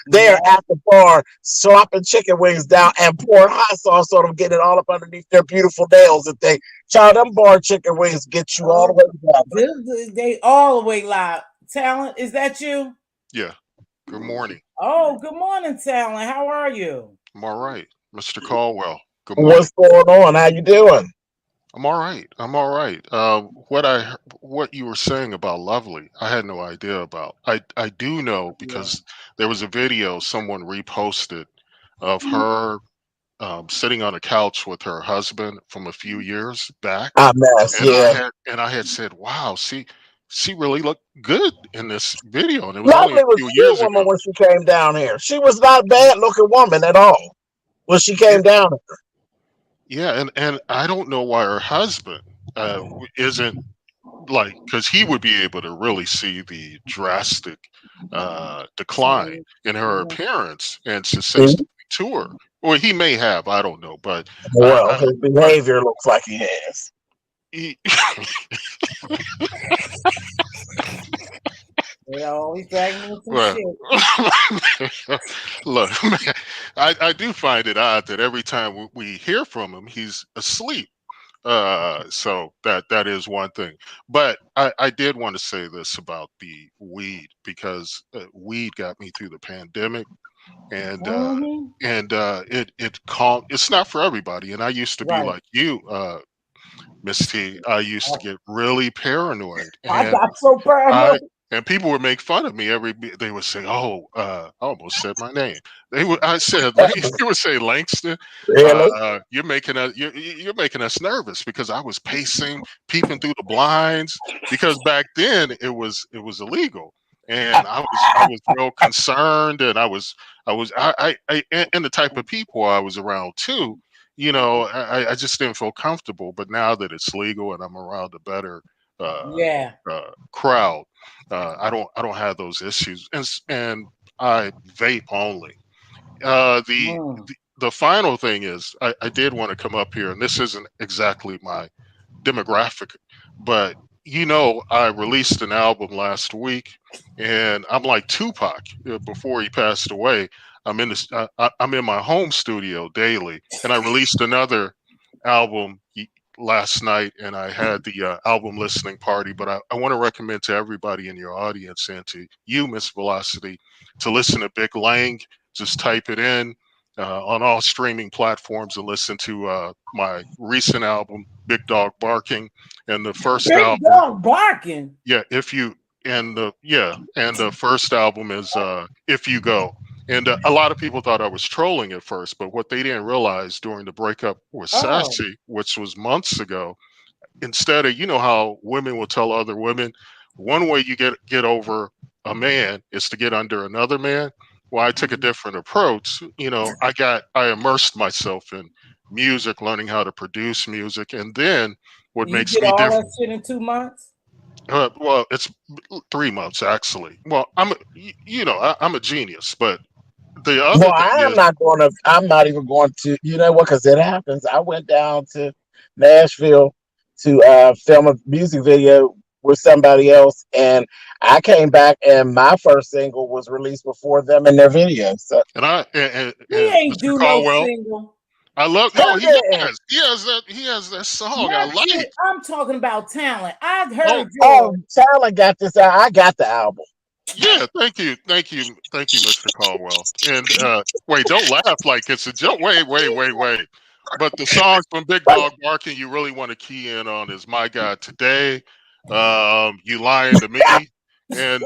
Speaker 4: They
Speaker 1: Yeah.
Speaker 4: are at the bar slopping chicken wings down and pouring hot sauce on them, getting it all up underneath their beautiful nails and thing. Child, them bar chicken wings get you all the
Speaker 1: Oh,
Speaker 4: way together.
Speaker 1: they all the way live. Talent, is that you?
Speaker 5: Yeah. Good morning.
Speaker 1: Oh, good morning, Talent. How are you?
Speaker 5: I'm all right. Mr. Caldwell. Good morning.
Speaker 4: What's going on? How you doing?
Speaker 5: I'm all right. I'm all right. What you were saying about Lovely, I had no idea about. I do know
Speaker 1: Yeah.
Speaker 5: because there was a video someone reposted of her sitting on a couch with her husband from a few years back,
Speaker 4: I mess,
Speaker 5: and I
Speaker 4: yeah.
Speaker 5: had and I had said, "Wow, see, she really looked good in this video," and it was only a
Speaker 4: Lovely was
Speaker 5: few
Speaker 4: a cute
Speaker 5: years
Speaker 4: woman
Speaker 5: ago.
Speaker 4: when she came down here. She was not a bad looking woman at all when she
Speaker 5: Yeah,
Speaker 4: came down here.
Speaker 5: yeah, and I don't know why her husband isn't like because he would be able to really see the drastic decline
Speaker 1: Change.
Speaker 5: in her
Speaker 1: Yeah.
Speaker 5: appearance and to say something to her. Well, he may have, I don't know, but
Speaker 4: Well,
Speaker 5: I
Speaker 4: his
Speaker 5: but
Speaker 4: behavior looks like he has.
Speaker 5: he,
Speaker 1: They always drag me in some
Speaker 5: well,
Speaker 1: shit.
Speaker 5: look, man, I do find it odd that every time we hear from him, he's asleep. So that is one thing. But I did want to say this about the weed because weed got me through the pandemic, and
Speaker 1: Mm-hmm.
Speaker 5: it calm. It's not for everybody, and I used to be
Speaker 1: Right.
Speaker 5: like you, Miss T. I used to
Speaker 1: Oh,
Speaker 5: get really paranoid,
Speaker 1: I
Speaker 5: and
Speaker 1: got so
Speaker 5: I
Speaker 1: paranoid.
Speaker 5: and people would make fun of me they would say, "Oh, I almost said my name." I said, they would say, "Langston,
Speaker 4: Really?
Speaker 5: you're making us nervous," because I was pacing, peeping through the blinds, because back then it was illegal, and I was real concerned, and and the type of people I was around too. I just didn't feel comfortable. But now that it's legal and I'm around a better uh,
Speaker 1: Yeah.
Speaker 5: crowd, I don't have those issues, and I vape only. Uh, the,
Speaker 1: Mm.
Speaker 5: the the final thing is I did want to come up here, and this isn't exactly my demographic, but I released an album last week, and I'm like Tupac before he passed away. I'm in my home studio daily, and I released another album last night, and I had the album listening party. But I want to recommend to everybody in your audience and to you, Miss Velocity, to listen to Big Lang. Just type it in on all streaming platforms and listen to my recent album, Big Dog Barking, and the first
Speaker 1: Big
Speaker 5: album.
Speaker 1: dog barking.
Speaker 5: Yeah, if you and the first album is If You Go. And a lot of people thought I was trolling at first, but what they didn't realize during the breakup with
Speaker 1: Oh.
Speaker 5: Sassy, which was months ago, instead of how women will tell other women, one way you get over a man is to get under another man. Well, I took a different approach. I immersed myself in music, learning how to produce music, and then what
Speaker 1: You
Speaker 5: makes
Speaker 1: did
Speaker 5: me
Speaker 1: all
Speaker 5: different.
Speaker 1: that shit in 2 months?
Speaker 5: Well, it's 3 months actually. Well, I'm a genius, but the other
Speaker 4: Well,
Speaker 5: thing
Speaker 4: I'm
Speaker 5: is,
Speaker 4: not going to. I'm not even going to. You know what? Because it happens. I went down to Nashville to film a music video with somebody else, and I came back, and my first single was released before them in their video. So
Speaker 1: He
Speaker 5: and
Speaker 1: ain't
Speaker 5: Mr.
Speaker 1: do no
Speaker 5: Caldwell,
Speaker 1: single.
Speaker 5: I love. No, he
Speaker 4: listen,
Speaker 5: has. He has that song I
Speaker 1: Not shit.
Speaker 5: like.
Speaker 1: I'm talking about talent. I
Speaker 5: Oh,
Speaker 1: heard
Speaker 4: oh,
Speaker 1: yours.
Speaker 4: Talon got this out. I got the album.
Speaker 5: yeah, thank you, Mr. Caldwell. And wait, don't laugh like it's a joke. Wait. But the songs from Big Dog Barking you really want to key in on is "My God Today," "You Lying to Me," and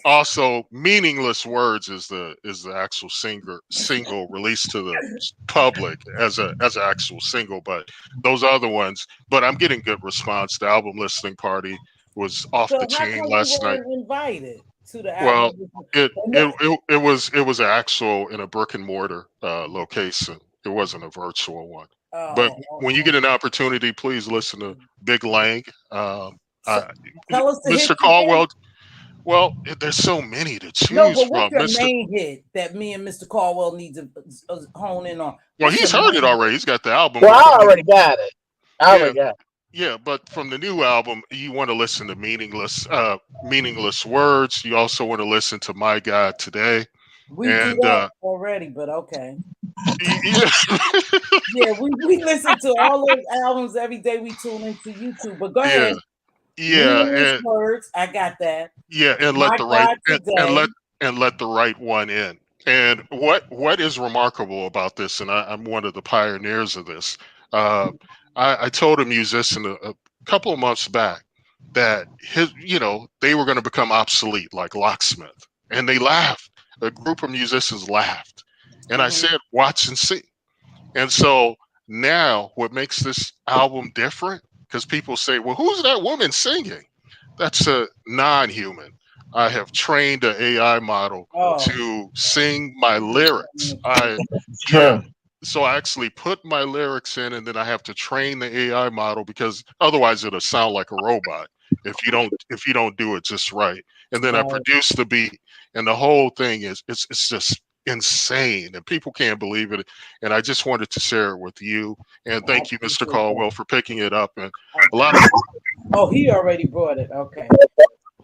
Speaker 5: also "Meaningless Words" is the actual single released to the public as an actual single. But those other ones, but I'm getting good response. The album listening party was off
Speaker 1: So
Speaker 5: the
Speaker 1: how
Speaker 5: chain
Speaker 1: come we
Speaker 5: last night.
Speaker 1: weren't invited to the
Speaker 5: Well,
Speaker 1: album?
Speaker 5: it
Speaker 1: And
Speaker 5: it it was an actual in a brick and mortar location. It wasn't a virtual one. But when you
Speaker 1: okay.
Speaker 5: get an opportunity, please listen to Big Lang.
Speaker 1: So
Speaker 5: I,
Speaker 1: tell us the hit
Speaker 5: Mr.
Speaker 1: you did.
Speaker 5: Caldwell. Well, there's so many to
Speaker 1: No,
Speaker 5: choose
Speaker 1: but what's
Speaker 5: from,
Speaker 1: your
Speaker 5: Mr.
Speaker 1: main hit that me and Mr. Caldwell need to hone in on?
Speaker 5: Well,
Speaker 1: What's your
Speaker 5: he's heard it
Speaker 1: main
Speaker 5: already. He's got the album,
Speaker 4: Well,
Speaker 5: but
Speaker 4: I already got it. I
Speaker 5: yeah,
Speaker 4: already got it.
Speaker 5: yeah, but from the new album, you want to listen to meaningless words. You also want to listen to My God Today,
Speaker 1: We do
Speaker 5: and
Speaker 1: that already, but okay.
Speaker 5: yeah,
Speaker 1: Yeah, we listen to all those albums every day. We tune into YouTube. But go
Speaker 5: yeah,
Speaker 1: ahead.
Speaker 5: yeah,
Speaker 1: Meaningless
Speaker 5: and
Speaker 1: words. I got that.
Speaker 5: yeah, and let
Speaker 1: My
Speaker 5: the right
Speaker 1: God,
Speaker 5: and
Speaker 1: today.
Speaker 5: let the right one in. And what is remarkable about this, and I'm one of the pioneers of this. Uh, I told a musician a couple of months back that they were going to become obsolete like Locksmith, and they laughed. A group of musicians laughed, and I
Speaker 1: Mhm.
Speaker 5: said, "Watch and see." And so now, what makes this album different? Because people say, "Well, who's that woman singing?" That's a non-human. I have trained an AI model
Speaker 1: Oh,
Speaker 5: to sing my lyrics.
Speaker 4: It's
Speaker 5: Yeah.
Speaker 4: true.
Speaker 5: So I actually put my lyrics in, and then I have to train the AI model because otherwise it'll sound like a robot if you don't do it just right. And then I
Speaker 1: right.
Speaker 5: produce the beat, and the whole thing is it's just insane, and people can't believe it. And I just wanted to share it with you. And
Speaker 1: I
Speaker 5: thank you, Mr.
Speaker 1: appreciate that.
Speaker 5: Caldwell, for picking it up. And a lot of
Speaker 1: Okay. Oh, he already brought it. Okay.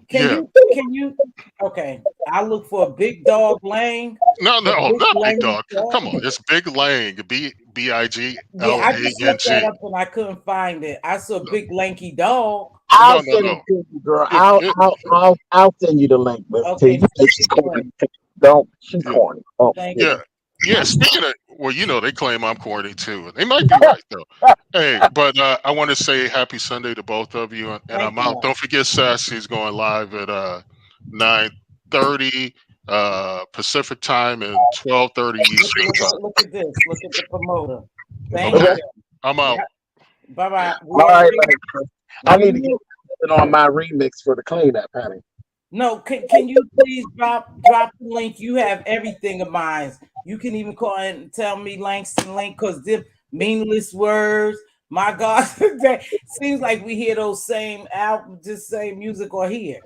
Speaker 1: Can
Speaker 5: yeah.
Speaker 1: you can you okay. I look for a big dog Lang. A
Speaker 5: No,
Speaker 1: big
Speaker 5: not Big
Speaker 1: lanky
Speaker 5: Dog.
Speaker 1: dog.
Speaker 5: Come on, it's Big Lang. B
Speaker 1: Yeah,
Speaker 5: L
Speaker 1: I
Speaker 5: A
Speaker 1: just
Speaker 5: N
Speaker 1: looked that
Speaker 5: G.
Speaker 1: up and I couldn't find it. I saw
Speaker 5: No,
Speaker 1: big lanky dog.
Speaker 4: I'll
Speaker 5: no,
Speaker 4: send it
Speaker 5: no.
Speaker 4: to you, girl.
Speaker 5: It, it,
Speaker 4: I'll send you the link, Miss
Speaker 1: Okay,
Speaker 4: T.
Speaker 1: send
Speaker 4: She's
Speaker 1: it to
Speaker 4: corny.
Speaker 1: him.
Speaker 4: Don't she
Speaker 5: yeah,
Speaker 4: corny? Oh,
Speaker 1: Thank
Speaker 4: yeah.
Speaker 5: yeah,
Speaker 1: you.
Speaker 5: yeah. Speaking of, well, they claim I'm corny too. They might be right though. Hey, but I want to say happy Sunday to both of you, and
Speaker 1: Thank
Speaker 5: I'm
Speaker 1: you,
Speaker 5: out.
Speaker 1: man.
Speaker 5: Don't forget, Sassy's going live at 9:30 Pacific time and 12:30 Eastern time.
Speaker 1: Look at this. Look at the promoter. Thank
Speaker 5: Okay,
Speaker 4: Okay.
Speaker 1: you.
Speaker 5: I'm out.
Speaker 1: Yep. Bye bye.
Speaker 4: All right, I need to get
Speaker 1: You
Speaker 4: it on my remix for the cleanup, honey.
Speaker 1: no. Can you please drop the link? You have everything of mine. You can even call and tell me Langston link because the meaningless words. My God, that seems like we hear those same album, just same music or here.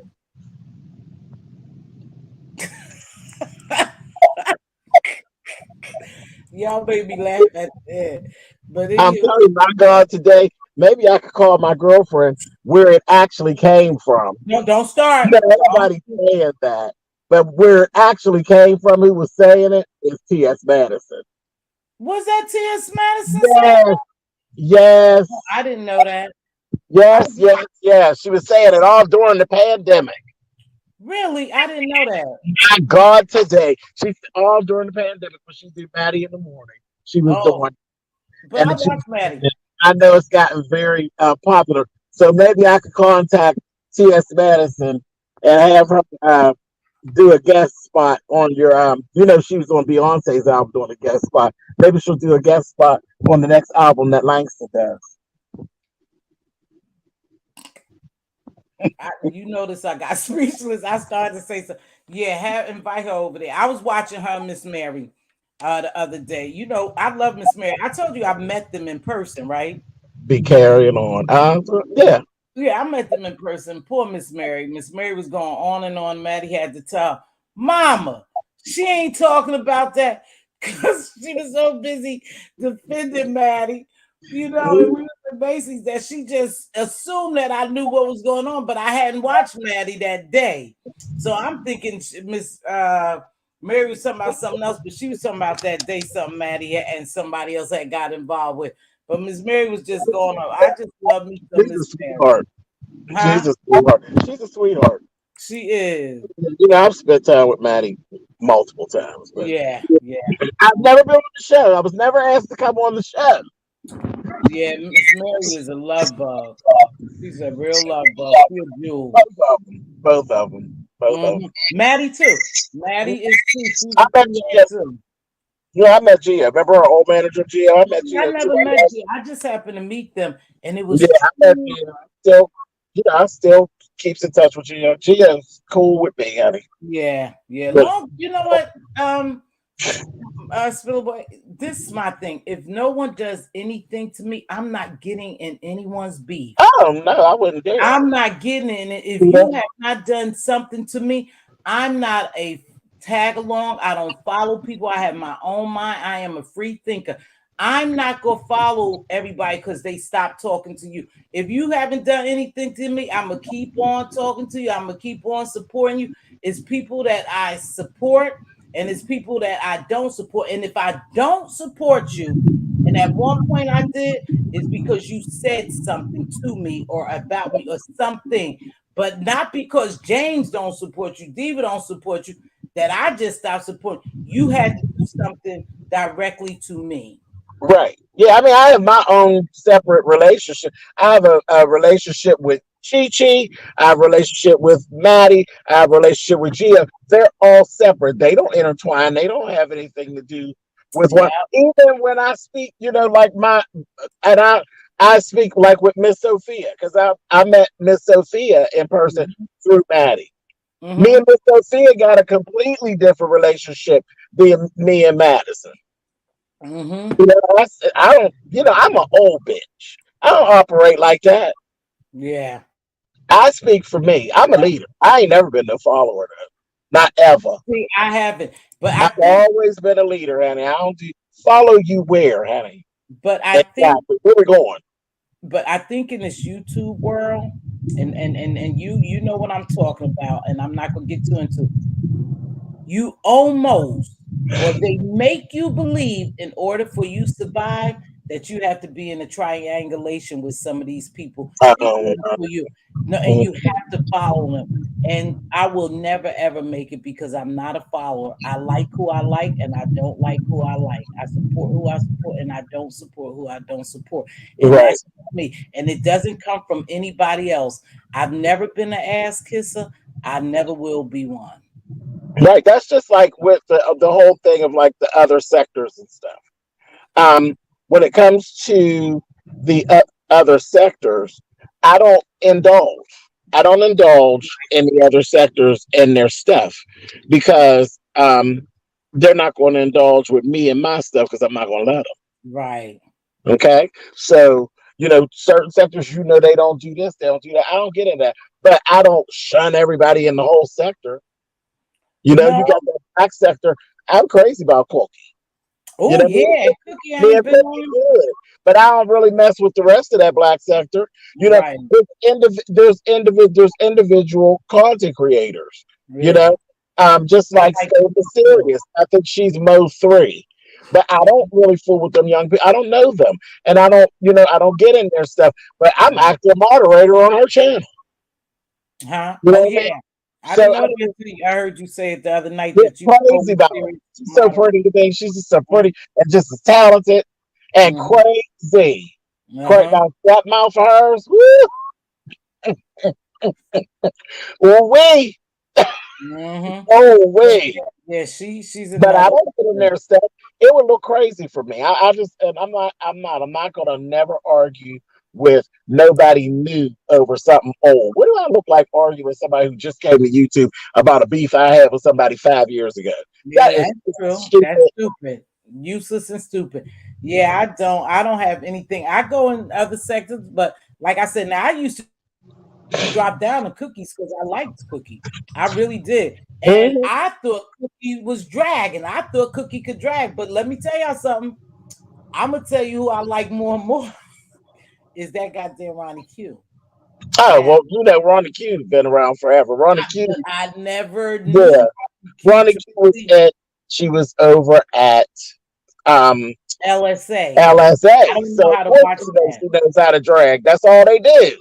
Speaker 1: Y'all made me laugh at that. But
Speaker 4: I'm
Speaker 1: anyway,
Speaker 4: telling you, my God, today maybe I could call my girlfriend where it actually came from.
Speaker 1: no, don't start.
Speaker 4: You know, everybody's saying that, but where it actually came from, who was saying it, is T.S. Madison.
Speaker 1: Was that T.S. Madison saying
Speaker 4: Yes,
Speaker 1: that?
Speaker 4: yes,
Speaker 1: Oh, I didn't know that. I
Speaker 4: yes, yes, yes. She was saying it all during the pandemic.
Speaker 1: really, I didn't know that.
Speaker 4: My God, today. She's all during the pandemic when she did Maddie in the morning. She was
Speaker 1: Oh,
Speaker 4: doing,
Speaker 1: but
Speaker 4: and
Speaker 1: I
Speaker 4: then
Speaker 1: watched Maddie.
Speaker 4: I know it's gotten very popular. So maybe I could contact T.S. Madison and have her do a guest spot on your. She was on Beyonce's album doing a guest spot. Maybe she'll do a guest spot on the next album that Langston does.
Speaker 1: You notice I got speechless. I started to say so. Yeah, invite her over there. I was watching her, Miss Mary. the other day. You know, I love Miss Mary. I told you I met them in person, right?
Speaker 4: Be carrying on. Yeah.
Speaker 1: Yeah, I met them in person. Poor Miss Mary. Miss Mary was going on and on. Maddie had to tell Mama, she ain't talking about that because she was so busy defending Maddie. You know, and we were the basics that she just assumed that I knew what was going on, but I hadn't watched Maddie that day. So I'm thinking Miss Mary was talking about something else, but she was talking about that day something Maddie and somebody else had got involved with. But Miss Mary was just going on. I just love me some
Speaker 4: She's a
Speaker 1: Miss Mary.
Speaker 4: sweetheart.
Speaker 1: Huh?
Speaker 4: She's a sweetheart. She's a sweetheart.
Speaker 1: She is.
Speaker 4: You know, I've spent time with Maddie multiple times, but
Speaker 1: Yeah, yeah,
Speaker 4: I've never been on the show. I was never asked to come on the show.
Speaker 1: yeah. Miss Mary is a love bug. She's a real love bug. She's a jewel.
Speaker 4: Both of them. Both of them. Both of them.
Speaker 1: Maddie too. Maddie is too. She's
Speaker 4: I
Speaker 1: a
Speaker 4: met
Speaker 1: sweetheart too.
Speaker 4: Yeah, I met Gia. Remember our old manager Gia? I met
Speaker 1: I
Speaker 4: Gia too.
Speaker 1: never met you. I just happened to meet them, and it was
Speaker 4: Yeah, I met
Speaker 1: too.
Speaker 4: Gia. Still, I still keeps in touch with Gia. Gia's cool with me, honey.
Speaker 1: Yeah, yeah.
Speaker 4: But
Speaker 1: Long. You know what? Spillboy, this is my thing. If no one does anything to me, I'm not getting in anyone's beef.
Speaker 4: oh no, I wouldn't dare.
Speaker 1: I'm not getting in it. If
Speaker 4: Yeah.
Speaker 1: you have not done something to me, I'm not a tag along. I don't follow people. I have my own mind. I am a free thinker. I'm not gonna follow everybody because they stopped talking to you. If you haven't done anything to me, I'm gonna keep on talking to you. I'm gonna keep on supporting you. It's people that I support and it's people that I don't support. And if I don't support you, and at one point I did, it's because you said something to me or about me or something, but not because James don't support you, Diva don't support you, that I just stopped supporting. You had to do something directly to me.
Speaker 4: Right. Yeah, I mean, I have my own separate relationship. I have a relationship with Chi Chi. I have a relationship with Maddie. I have a relationship with Gia. They're all separate. They don't intertwine. They don't have anything to do with
Speaker 1: Yeah.
Speaker 4: one. Even when I speak, like and I speak like with Miss Sophia because I met Miss Sophia in person through Maddie. Me and Miss Sophia got a completely different relationship than me and Madison. I don't, I'm an old bitch. I don't operate like that.
Speaker 1: Yeah.
Speaker 4: I speak for me. I'm a leader. I ain't never been no follower though. Not ever.
Speaker 1: See, I haven't, but I
Speaker 4: I've
Speaker 1: think,
Speaker 4: always been a leader, honey. I don't follow you where, honey.
Speaker 1: but I think,
Speaker 4: Where we going?
Speaker 1: but I think in this YouTube world, and you know what I'm talking about, and I'm not gonna get too into. You almost, or they make you believe, in order for you to survive, that you have to be in a triangulation with some of these people in order for you. No, and you have to follow them. And I will never ever make it because I'm not a follower. I like who I like and I don't like who I like. I support who I support and I don't support who I don't support. And
Speaker 4: Right.
Speaker 1: that's me. And it doesn't come from anybody else. I've never been an ass kisser. I never will be one.
Speaker 4: Right. That's just like with the whole thing of like the other sectors and stuff. When it comes to the other sectors, I don't indulge. I don't indulge in the other sectors and their stuff because they're not going to indulge with me and my stuff because I'm not going to let them.
Speaker 1: Right.
Speaker 4: Okay. So, certain sectors, they don't do this, they don't do that. I don't get into that, but I don't shun everybody in the whole sector. You
Speaker 1: No.
Speaker 4: got that black sector. I'm crazy about Cookie.
Speaker 1: Oh, yeah. Cookie
Speaker 4: ain't been good, but I don't really mess with the rest of that black sector.
Speaker 1: Right.
Speaker 4: There's individual content creators.
Speaker 1: Really?
Speaker 4: Just like Scope is Serious. I think she's Mo 3. But I don't really fool with them young people. I don't know them. And I don't get in their stuff. But I'm active moderator on her channel.
Speaker 1: Huh?
Speaker 4: Oh,
Speaker 1: yeah. I didn't know that. I heard you say it the other night that you
Speaker 4: crazy about her. She's so pretty today. She's just so pretty and just as talented and crazy. Now that mouth of hers, woo! we. Oh wait.
Speaker 1: Yeah, she's.
Speaker 4: But I don't get in their stuff. It would look crazy for me. I just, and I'm not gonna never argue with nobody new over something old. What do I look like arguing with somebody who just came to YouTube about a beef I had with somebody 5 years ago?
Speaker 1: Yeah, that's true. That's stupid. useless and stupid. Yeah, I don't have anything. I go in other sectors, but like I said, now I used to drop down to cookies because I liked cookie. I really did. And I
Speaker 4: Mhm.
Speaker 1: thought cookie was drag, and I thought cookie could drag. But let me tell y'all something. I'm gonna tell you who I like more and more is that goddamn Ronnie Q.
Speaker 4: Oh,
Speaker 1: Now,
Speaker 4: well, Ronnie Q been around forever. Ronnie Q,
Speaker 1: but I never knew
Speaker 4: yeah,
Speaker 1: Ronnie Q
Speaker 4: Ronnie
Speaker 1: to
Speaker 4: Q was
Speaker 1: be
Speaker 4: at. She was over at um
Speaker 1: LSA. I
Speaker 4: LSA.
Speaker 1: don't know
Speaker 4: So of
Speaker 1: how to
Speaker 4: course
Speaker 1: watch that.
Speaker 4: she knows how to drag. That's all they do.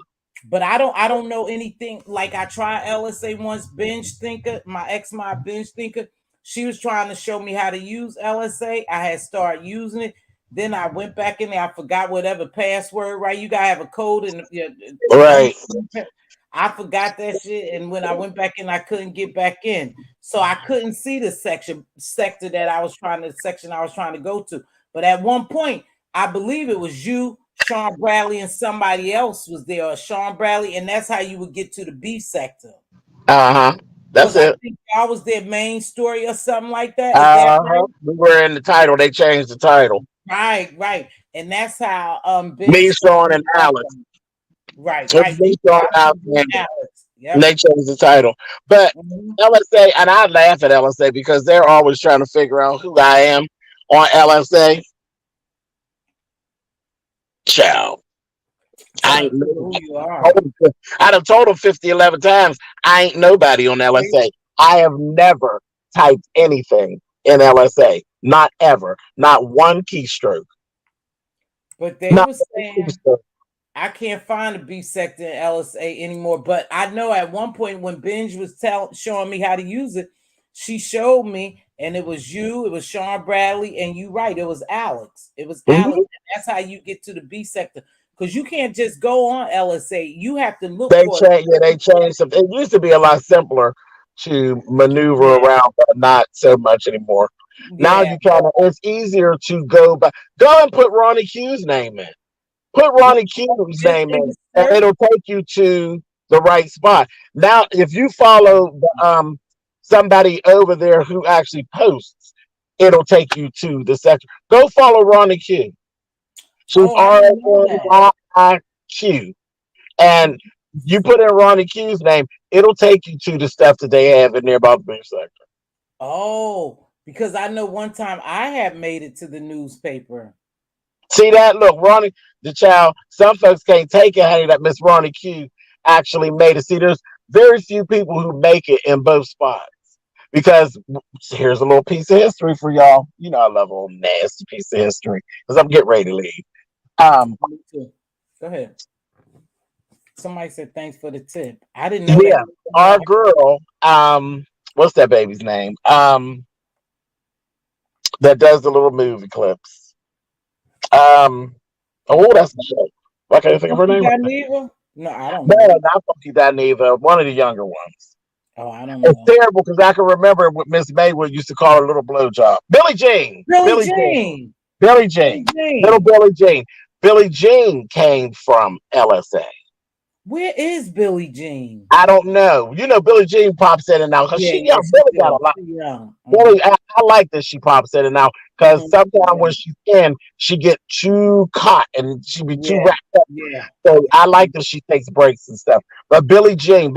Speaker 1: But I don't know anything. Like I tried LSA once, binge thinker, my binge thinker. She was trying to show me how to use LSA. I had started using it. Then I went back in there. I forgot whatever password, right? You gotta have a code and
Speaker 4: Right.
Speaker 1: I forgot that shit. And when I went back in, I couldn't get back in. So I couldn't see the section I was trying to go to. But at one point, I believe it was you, Sean Bradley, and somebody else was there, or Sean Bradley, and that's how you would get to the B sector.
Speaker 4: Uh huh. That's
Speaker 1: Because I
Speaker 4: it.
Speaker 1: think that was their main story or something like that. Is that
Speaker 4: Uh huh.
Speaker 1: right?
Speaker 4: We were in the title. They changed the title.
Speaker 1: Right, right. And that's how Ben
Speaker 4: Me,
Speaker 1: showed
Speaker 4: Sean,
Speaker 1: me
Speaker 4: and
Speaker 1: about
Speaker 4: Alex.
Speaker 1: them. Right,
Speaker 4: It was
Speaker 1: right.
Speaker 4: me,
Speaker 1: Yeah,
Speaker 4: Sean,
Speaker 1: I
Speaker 4: Alex,
Speaker 1: remember you,
Speaker 4: and Andy.
Speaker 1: Alex.
Speaker 4: And
Speaker 1: Yep.
Speaker 4: they changed the title. But
Speaker 1: Mhm.
Speaker 4: LSA, and I laugh at LSA because they're always trying to figure out who I am on LSA. Child, I
Speaker 1: Trying
Speaker 4: ain't
Speaker 1: to figure who
Speaker 4: nobody.
Speaker 1: you are.
Speaker 4: I done told them 50, 11 times, I ain't nobody on LSA. I have never typed anything in LSA. Not ever. Not one keystroke.
Speaker 1: But they
Speaker 4: Not
Speaker 1: were
Speaker 4: one
Speaker 1: saying
Speaker 4: keystroke.
Speaker 1: I can't find a B sector in LSA anymore. But I know at one point when Benj was showing me how to use it, she showed me, and it was you, it was Sean Bradley, and you right, it was Alex. It was Alex,
Speaker 4: Mhm.
Speaker 1: and that's how you get to the B sector. Because you can't just go on LSA. You have to look
Speaker 4: They
Speaker 1: for
Speaker 4: changed. Yeah,
Speaker 1: a
Speaker 4: they changed some. It used to be a lot simpler to maneuver
Speaker 1: yeah,
Speaker 4: around, but not so much anymore. Now
Speaker 1: yeah.
Speaker 4: you kind of. It's easier to go by. Go and put Ronnie Q's name in. Put
Speaker 1: Well,
Speaker 4: Ronnie Q's
Speaker 1: just
Speaker 4: name
Speaker 1: in
Speaker 4: in,
Speaker 1: the
Speaker 4: and
Speaker 1: search.
Speaker 4: it'll take you to the right spot. Now, if you follow somebody over there who actually posts, it'll take you to the section. Go follow Ronnie Q. She's
Speaker 1: Oh, I
Speaker 4: R
Speaker 1: didn't know
Speaker 4: N
Speaker 1: that.
Speaker 4: Y I Q, and you put in Ronnie Q's name, it'll take you to the stuff that they have in there about the news sector.
Speaker 1: Oh, because I know one time I had made it to the newspaper.
Speaker 4: See that? Look, Ronnie, the child. Some folks can't take it, honey. That Miss Ronnie Q actually made it. See, there's very few people who make it in both spots. Because here's a little piece of history for y'all. You know, I love a little nasty piece of history because I'm getting ready to leave. Um,
Speaker 1: Me too. Go ahead. Somebody said thanks for the tip. I didn't know that.
Speaker 4: yeah, our girl, what's that baby's name? That does the little movie clips. Um, oh, that's the show. Why can't I think of her
Speaker 1: Funky
Speaker 4: name right now?
Speaker 1: Dineva? No, I don't
Speaker 4: No,
Speaker 1: know.
Speaker 4: not Funky Dineva. One of the younger ones.
Speaker 1: Oh, I don't
Speaker 4: It's
Speaker 1: know.
Speaker 4: terrible because I can remember what Miss Maywood used to call her little blowjob. Billie Jean.
Speaker 1: Billy
Speaker 4: Billie Jean.
Speaker 1: Jean.
Speaker 4: Billie
Speaker 1: Billy
Speaker 4: Jean. Little
Speaker 1: Jean.
Speaker 4: Billie Jean. Billie Jean came from LSA.
Speaker 1: Where is Billy Jean?
Speaker 4: I don't know. You know, Billie Jean pops in and out because
Speaker 1: Yeah,
Speaker 4: she
Speaker 1: yeah,
Speaker 4: young.
Speaker 1: she
Speaker 4: Billie got
Speaker 1: do.
Speaker 4: a lot.
Speaker 1: She young.
Speaker 4: Billie, I like that she pops in and out because sometimes
Speaker 1: Yeah,
Speaker 4: when she's in, she get too caught and she be too
Speaker 1: yeah,
Speaker 4: wrapped up.
Speaker 1: yeah.
Speaker 4: So I like that she takes breaks and stuff. But Billie Jean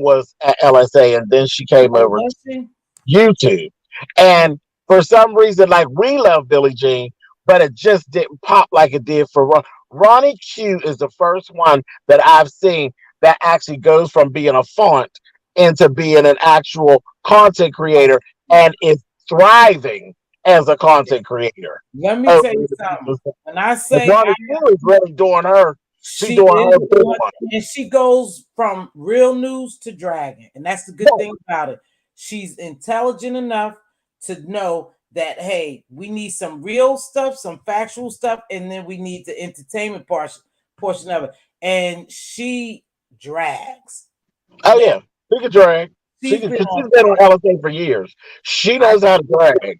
Speaker 4: was at LSA and then she came
Speaker 1: Oh,
Speaker 4: over
Speaker 1: was she?
Speaker 4: YouTube. And for some reason, like we love Billie Jean, but it just didn't pop like it did for Ronnie Q is the first one that I've seen that actually goes from being a font into being an actual content creator and is thriving as a content creator.
Speaker 1: Let me
Speaker 4: Over
Speaker 1: tell you
Speaker 4: the
Speaker 1: something.
Speaker 4: people.
Speaker 1: When I
Speaker 4: And
Speaker 1: say
Speaker 4: Ronnie Q is really doing her. She
Speaker 1: she
Speaker 4: doing
Speaker 1: is
Speaker 4: her big
Speaker 1: doing,
Speaker 4: one.
Speaker 1: and she goes from real news to dragon, and that's the good thing about it. She's intelligent enough to know that hey, we need some real stuff, some factual stuff, and then we need the entertainment portion of it. And she drags.
Speaker 4: Oh
Speaker 1: Now
Speaker 4: yeah, she can drag. She
Speaker 1: she's
Speaker 4: can
Speaker 1: been
Speaker 4: because
Speaker 1: on
Speaker 4: she's been on
Speaker 1: fire.
Speaker 4: LSA for years. She
Speaker 1: I
Speaker 4: knows how to drag.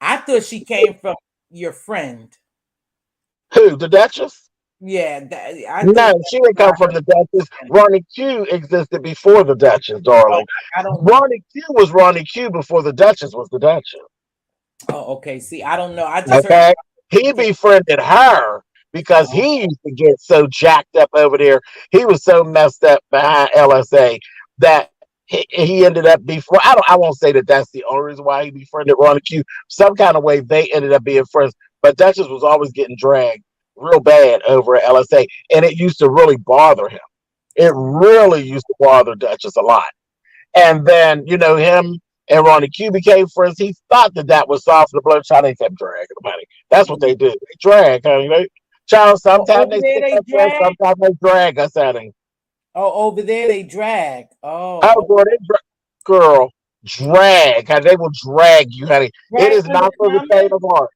Speaker 1: I thought she came from your friend.
Speaker 4: Who? The Duchess?
Speaker 1: Yeah, I thought
Speaker 4: No,
Speaker 1: that's
Speaker 4: she didn't
Speaker 1: what I
Speaker 4: come from the Duchess.
Speaker 1: heard.
Speaker 4: Ronnie Q existed before the Duchess,
Speaker 1: Oh,
Speaker 4: darling.
Speaker 1: I don't know.
Speaker 4: Ronnie Q was Ronnie Q before the Duchess was the Duchess.
Speaker 1: Oh, okay. See, I don't know. I just heard.
Speaker 4: Okay. He befriended her because he used to get so jacked up over there. He was so messed up behind LSA that he ended up before. I won't say that that's the only reason why he befriended Ronnie Q. Some kind of way they ended up being friends. But Duchess was always getting dragged real bad over at LSA. And it used to really bother him. It really used to bother Duchess a lot. And then, him and Ronnie Q became friends. He thought that that was soft the blood. Child, they kept dragging the money. That's what they did. They drag, honey. Child,
Speaker 1: Oh,
Speaker 4: sometimes
Speaker 1: over
Speaker 4: they
Speaker 1: there
Speaker 4: stick
Speaker 1: they
Speaker 4: up for us,
Speaker 1: drag.
Speaker 4: sometimes they drag us at him.
Speaker 1: Oh, over there they drag.
Speaker 4: Oh,
Speaker 1: Oh,
Speaker 4: boy, girl, drag. Honey, they will drag you, honey. It
Speaker 1: drag
Speaker 4: is
Speaker 1: under
Speaker 4: not for the faint
Speaker 1: comments.
Speaker 4: of heart.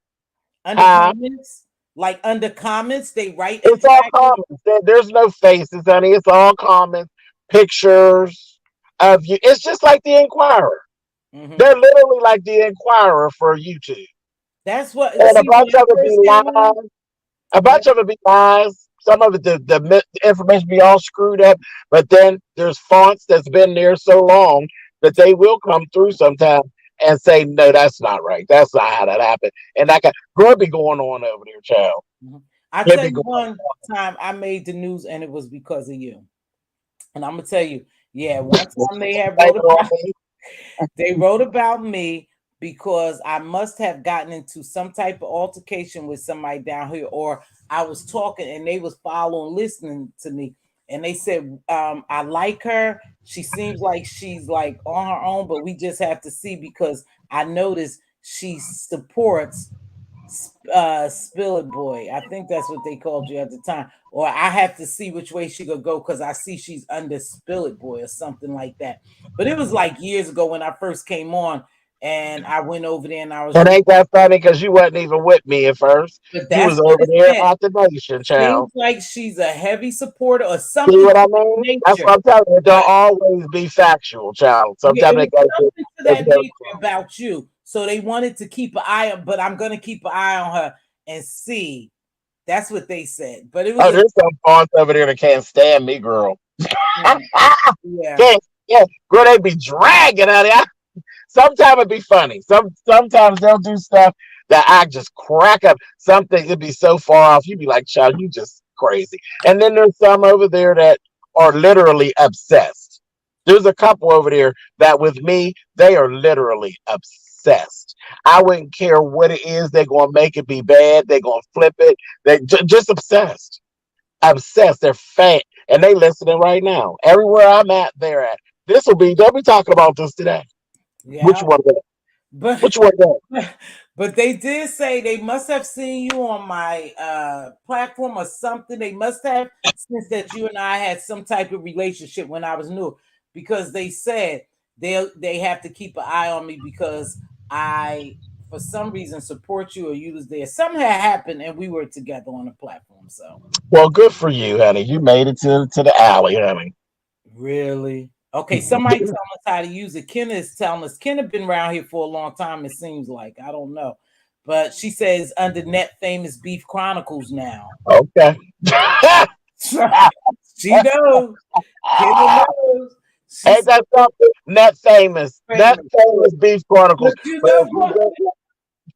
Speaker 1: Under
Speaker 4: Huh?
Speaker 1: comments, like under comments, they write and
Speaker 4: It's all
Speaker 1: drag you.
Speaker 4: comments. There's no faces, honey. It's all comments, pictures of you. It's just like the Inquirer.
Speaker 1: Hmm.
Speaker 4: They're literally like the Inquirer for YouTube.
Speaker 1: That's what.
Speaker 4: And a
Speaker 1: See, when
Speaker 4: bunch
Speaker 1: I
Speaker 4: of it be
Speaker 1: first came on,
Speaker 4: lies. A
Speaker 1: yeah,
Speaker 4: bunch of it be lies. Some of it, the information be all screwed up. But then there's fonts that's been there so long that they will come through sometime and say, no, that's not right. That's not how that happened. And that girl be going on over there, child.
Speaker 1: mhm. I
Speaker 4: It
Speaker 1: tell
Speaker 4: be
Speaker 1: you,
Speaker 4: going
Speaker 1: one time I made the news, and it was because of you. And I'm gonna tell you, yeah, one time
Speaker 4: on.
Speaker 1: they wrote about me because I must have gotten into some type of altercation with somebody down here, or I was talking and they was following, listening to me, and they said, I like her. She seems like she's like on her own, but we just have to see because I noticed she supports Spill It Boy. I think that's what they called you at the time. Or I have to see which way she could go because I see she's under Spill It Boy or something like that. But it was like years ago when I first came on, and I went over there and I was
Speaker 4: And
Speaker 1: reading.
Speaker 4: ain't that funny? Because you wasn't even with me at first.
Speaker 1: But
Speaker 4: You
Speaker 1: that's
Speaker 4: was
Speaker 1: what
Speaker 4: over
Speaker 1: it
Speaker 4: there
Speaker 1: said.
Speaker 4: at the nation, child.
Speaker 1: Seems like she's a heavy supporter or
Speaker 4: See
Speaker 1: something
Speaker 4: what I
Speaker 1: to that
Speaker 4: mean? That's
Speaker 1: nature.
Speaker 4: what I'm telling you. It don't
Speaker 1: But
Speaker 4: always be factual, child.
Speaker 1: yeah,
Speaker 4: Sometimes
Speaker 1: it
Speaker 4: they
Speaker 1: was
Speaker 4: go to
Speaker 1: something to
Speaker 4: it
Speaker 1: that
Speaker 4: goes
Speaker 1: nature about you. So they wanted to keep an eye on, but I'm gonna keep an eye on her and see. That's what they said. But it was
Speaker 4: oh,
Speaker 1: a
Speaker 4: there's some fonts over there that can't stand me, girl.
Speaker 1: yeah.
Speaker 4: Can't, yeah, girl, they be dragging out there. Sometimes it be funny. Sometimes they'll do stuff that I just crack up. Something it'd be so far off. You'd be like, child, you just crazy. And then there's some over there that are literally obsessed. There's a couple over there that with me, they are literally obsessed. I wouldn't care what it is. They're gonna make it be bad. They're gonna flip it. They just obsessed. Obsessed. They're fat. And they listening right now. Everywhere I'm at, they're at. They'll be talking about this today. Which
Speaker 1: Yeah.
Speaker 4: one?
Speaker 1: But
Speaker 4: Which one?
Speaker 1: but they did say they must have seen you on my platform or something. They must have, since that you and I had some type of relationship when I was new, because they said they have to keep an eye on me because I for some reason support you or you was there. Something had happened and we were together on the platform. So
Speaker 4: Well, good for you, honey. You made it to the alley, honey.
Speaker 1: really. Okay, somebody tell us how to use it. Kenna is telling us. Kenna been around here for a long time, it seems like. I don't know. But she says under Net Famous Beef Chronicles now.
Speaker 4: Okay.
Speaker 1: She knows. Kenna knows. She
Speaker 4: Ain't
Speaker 1: said
Speaker 4: that something? Net famous. Net
Speaker 1: famous.
Speaker 4: famous Beef Chronicles.
Speaker 1: But you
Speaker 4: But
Speaker 1: know
Speaker 4: if you
Speaker 1: what?
Speaker 4: go,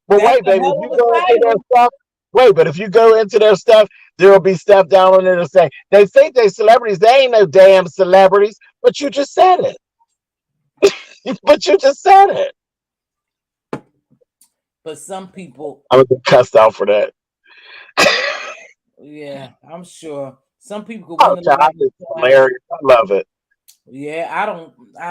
Speaker 4: but
Speaker 1: That's
Speaker 4: wait,
Speaker 1: a
Speaker 4: baby, if
Speaker 1: hell
Speaker 4: you
Speaker 1: of
Speaker 4: go
Speaker 1: a
Speaker 4: into their
Speaker 1: title.
Speaker 4: stuff, wait, but if you go into their stuff, there will be stuff down on there to say they think they celebrities. They ain't no damn celebrities. But you just said it. But you just said it.
Speaker 1: But some people,
Speaker 4: I was cussed out for that.
Speaker 1: yeah, I'm sure. Some people could
Speaker 4: Oh,
Speaker 1: win a
Speaker 4: child,
Speaker 1: lottery
Speaker 4: it's
Speaker 1: times.
Speaker 4: hilarious. I love it.
Speaker 1: Yeah, I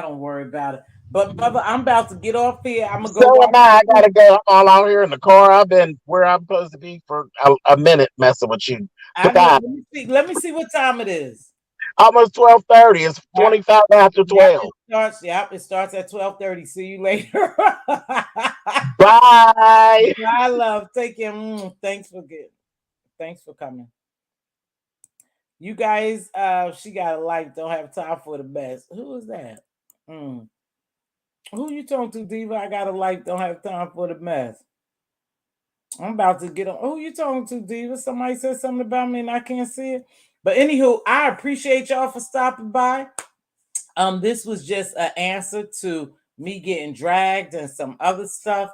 Speaker 1: don't worry about it. But mother, I'm about to get off here. I'm gonna
Speaker 4: So
Speaker 1: go
Speaker 4: am
Speaker 1: watch
Speaker 4: I.
Speaker 1: the
Speaker 4: I gotta go. I'm all out here in the car. I've been where I'm supposed to be for a minute messing with you.
Speaker 1: I know.
Speaker 4: Goodbye.
Speaker 1: Let me see what time it is.
Speaker 4: Almost 12:30. It's
Speaker 1: Yep,
Speaker 4: 25 after
Speaker 1: yep,
Speaker 4: 12.
Speaker 1: it starts. Yep, it starts at 12:30. See you later.
Speaker 4: Bye.
Speaker 1: I love. Take care. Thanks for coming. You guys, she got a life. Don't have time for the mess. Who is that? Mm. Who you talking to, Diva? I got a life. Don't have time for the mess. I'm about to get on. Who you talking to, Diva? Somebody said something about me and I can't see it. But anywho, I appreciate y'all for stopping by. This was just an answer to me getting dragged and some other stuff.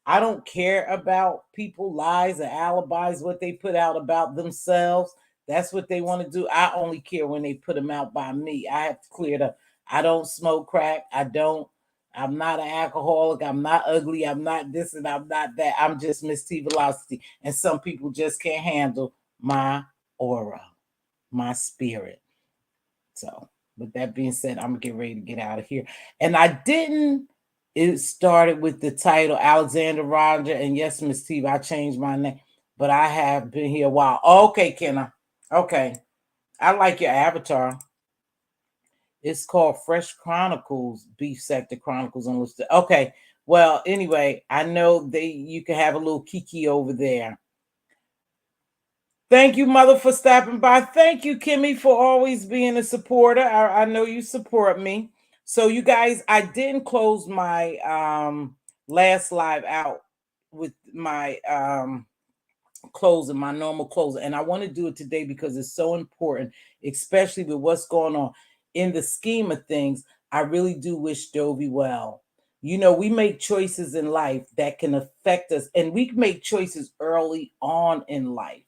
Speaker 1: I don't care about people lies or alibis, what they put out about themselves. That's what they want to do. I only care when they put them out by me. I have to clear it up. I don't smoke crack. I'm not an alcoholic. I'm not ugly. I'm not this and I'm not that. I'm just Mz.Teavalocity. And some people just can't handle my aura, my spirit. So with that being said, I'm gonna get ready to get out of here. And it started with the title Alexander Roger. And yes, Miss T, I changed my name, but I have been here a while. Okay, Kenna. Okay. I like your avatar. It's called Fresh Chronicles, Beef Sector Chronicles Unlisted. Okay. Well, anyway, I know you can have a little kiki over there. Thank you, Mother, for stopping by. Thank you, Kimmy, for always being a supporter. I know you support me. So, you guys, I didn't close my last live out with my closing, my normal closing. And I want to do it today because it's so important, especially with what's going on. In the scheme of things, I really do wish Dovey well. You know, we make choices in life that can affect us, and we make choices early on in life.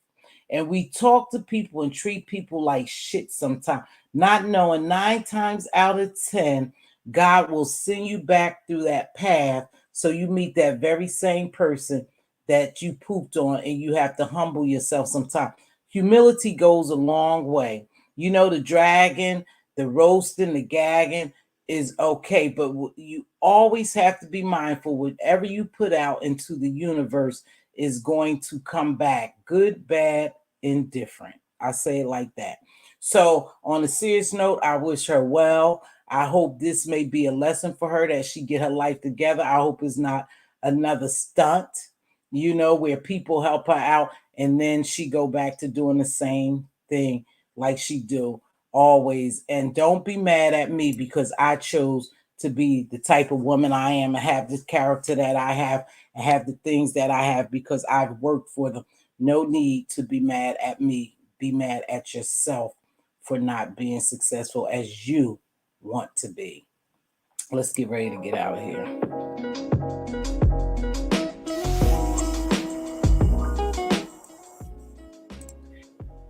Speaker 1: And we talk to people and treat people like shit sometimes, not knowing 9 times out of 10, God will send you back through that path so you meet that very same person that you pooped on, and you have to humble yourself sometimes. Humility goes a long way. You know, the dragging, the roasting, the gagging is okay, but you always have to be mindful. Whatever you put out into the universe is going to come back, good, bad, indifferent. I say it like that. So on a serious note, I wish her well. I hope this may be a lesson for her, that she get her life together. I hope it's not another stunt, you know, where people help her out and then she go back to doing the same thing like she do always. And don't be mad at me because I chose to be the type of woman I am and have this character that I have and have the things that I have because I've worked for them. No need to be mad at me. Be mad at yourself for not being successful as you want to be. Let's get ready to get out of here.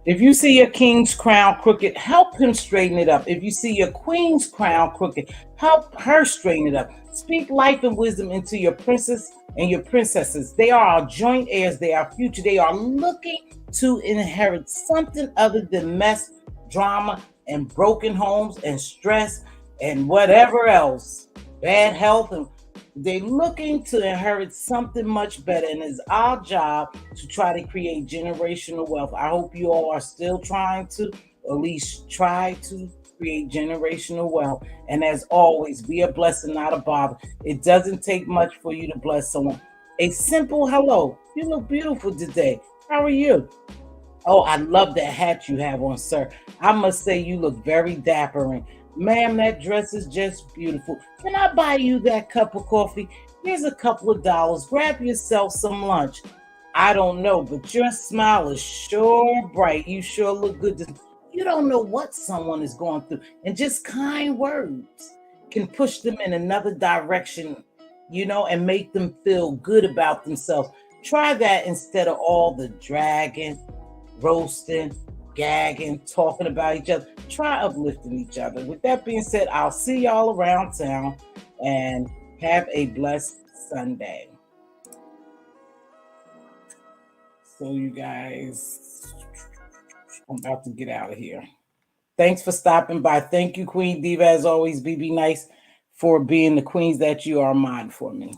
Speaker 1: If you see your king's crown crooked, help him straighten it up. If you see your queen's crown crooked, help her straighten it up. Speak life and wisdom into your princess and your princesses. They are our joint heirs. They are future. They are looking to inherit something other than mess, drama, and broken homes and stress and whatever else, bad health, and they're looking to inherit something much better, and it's our job to try to create generational wealth. I hope you all are still trying to, or at least try to create generational wealth. And as always, be a blessing, not a bother. It doesn't take much for you to bless someone. A simple hello. You look beautiful today. How are you? Oh, I love that hat you have on, sir. I must say you look very dappering. Ma'am, that dress is just beautiful. Can I buy you that cup of coffee? Here's a couple of dollars. Grab yourself some lunch. I don't know, but your smile is sure bright. You sure look good. You don't know what someone is going through. And just kind words can push them in another direction, you know, and make them feel good about themselves. Try that instead of all the dragging, roasting, gagging, talking about each other. Try uplifting each other. With that being said, I'll see y'all around town and have a blessed Sunday. So you guys, I'm about to get out of here. Thanks for stopping by. Thank you, Queen Diva, as always. Be nice for being the queens that you are, mine for me.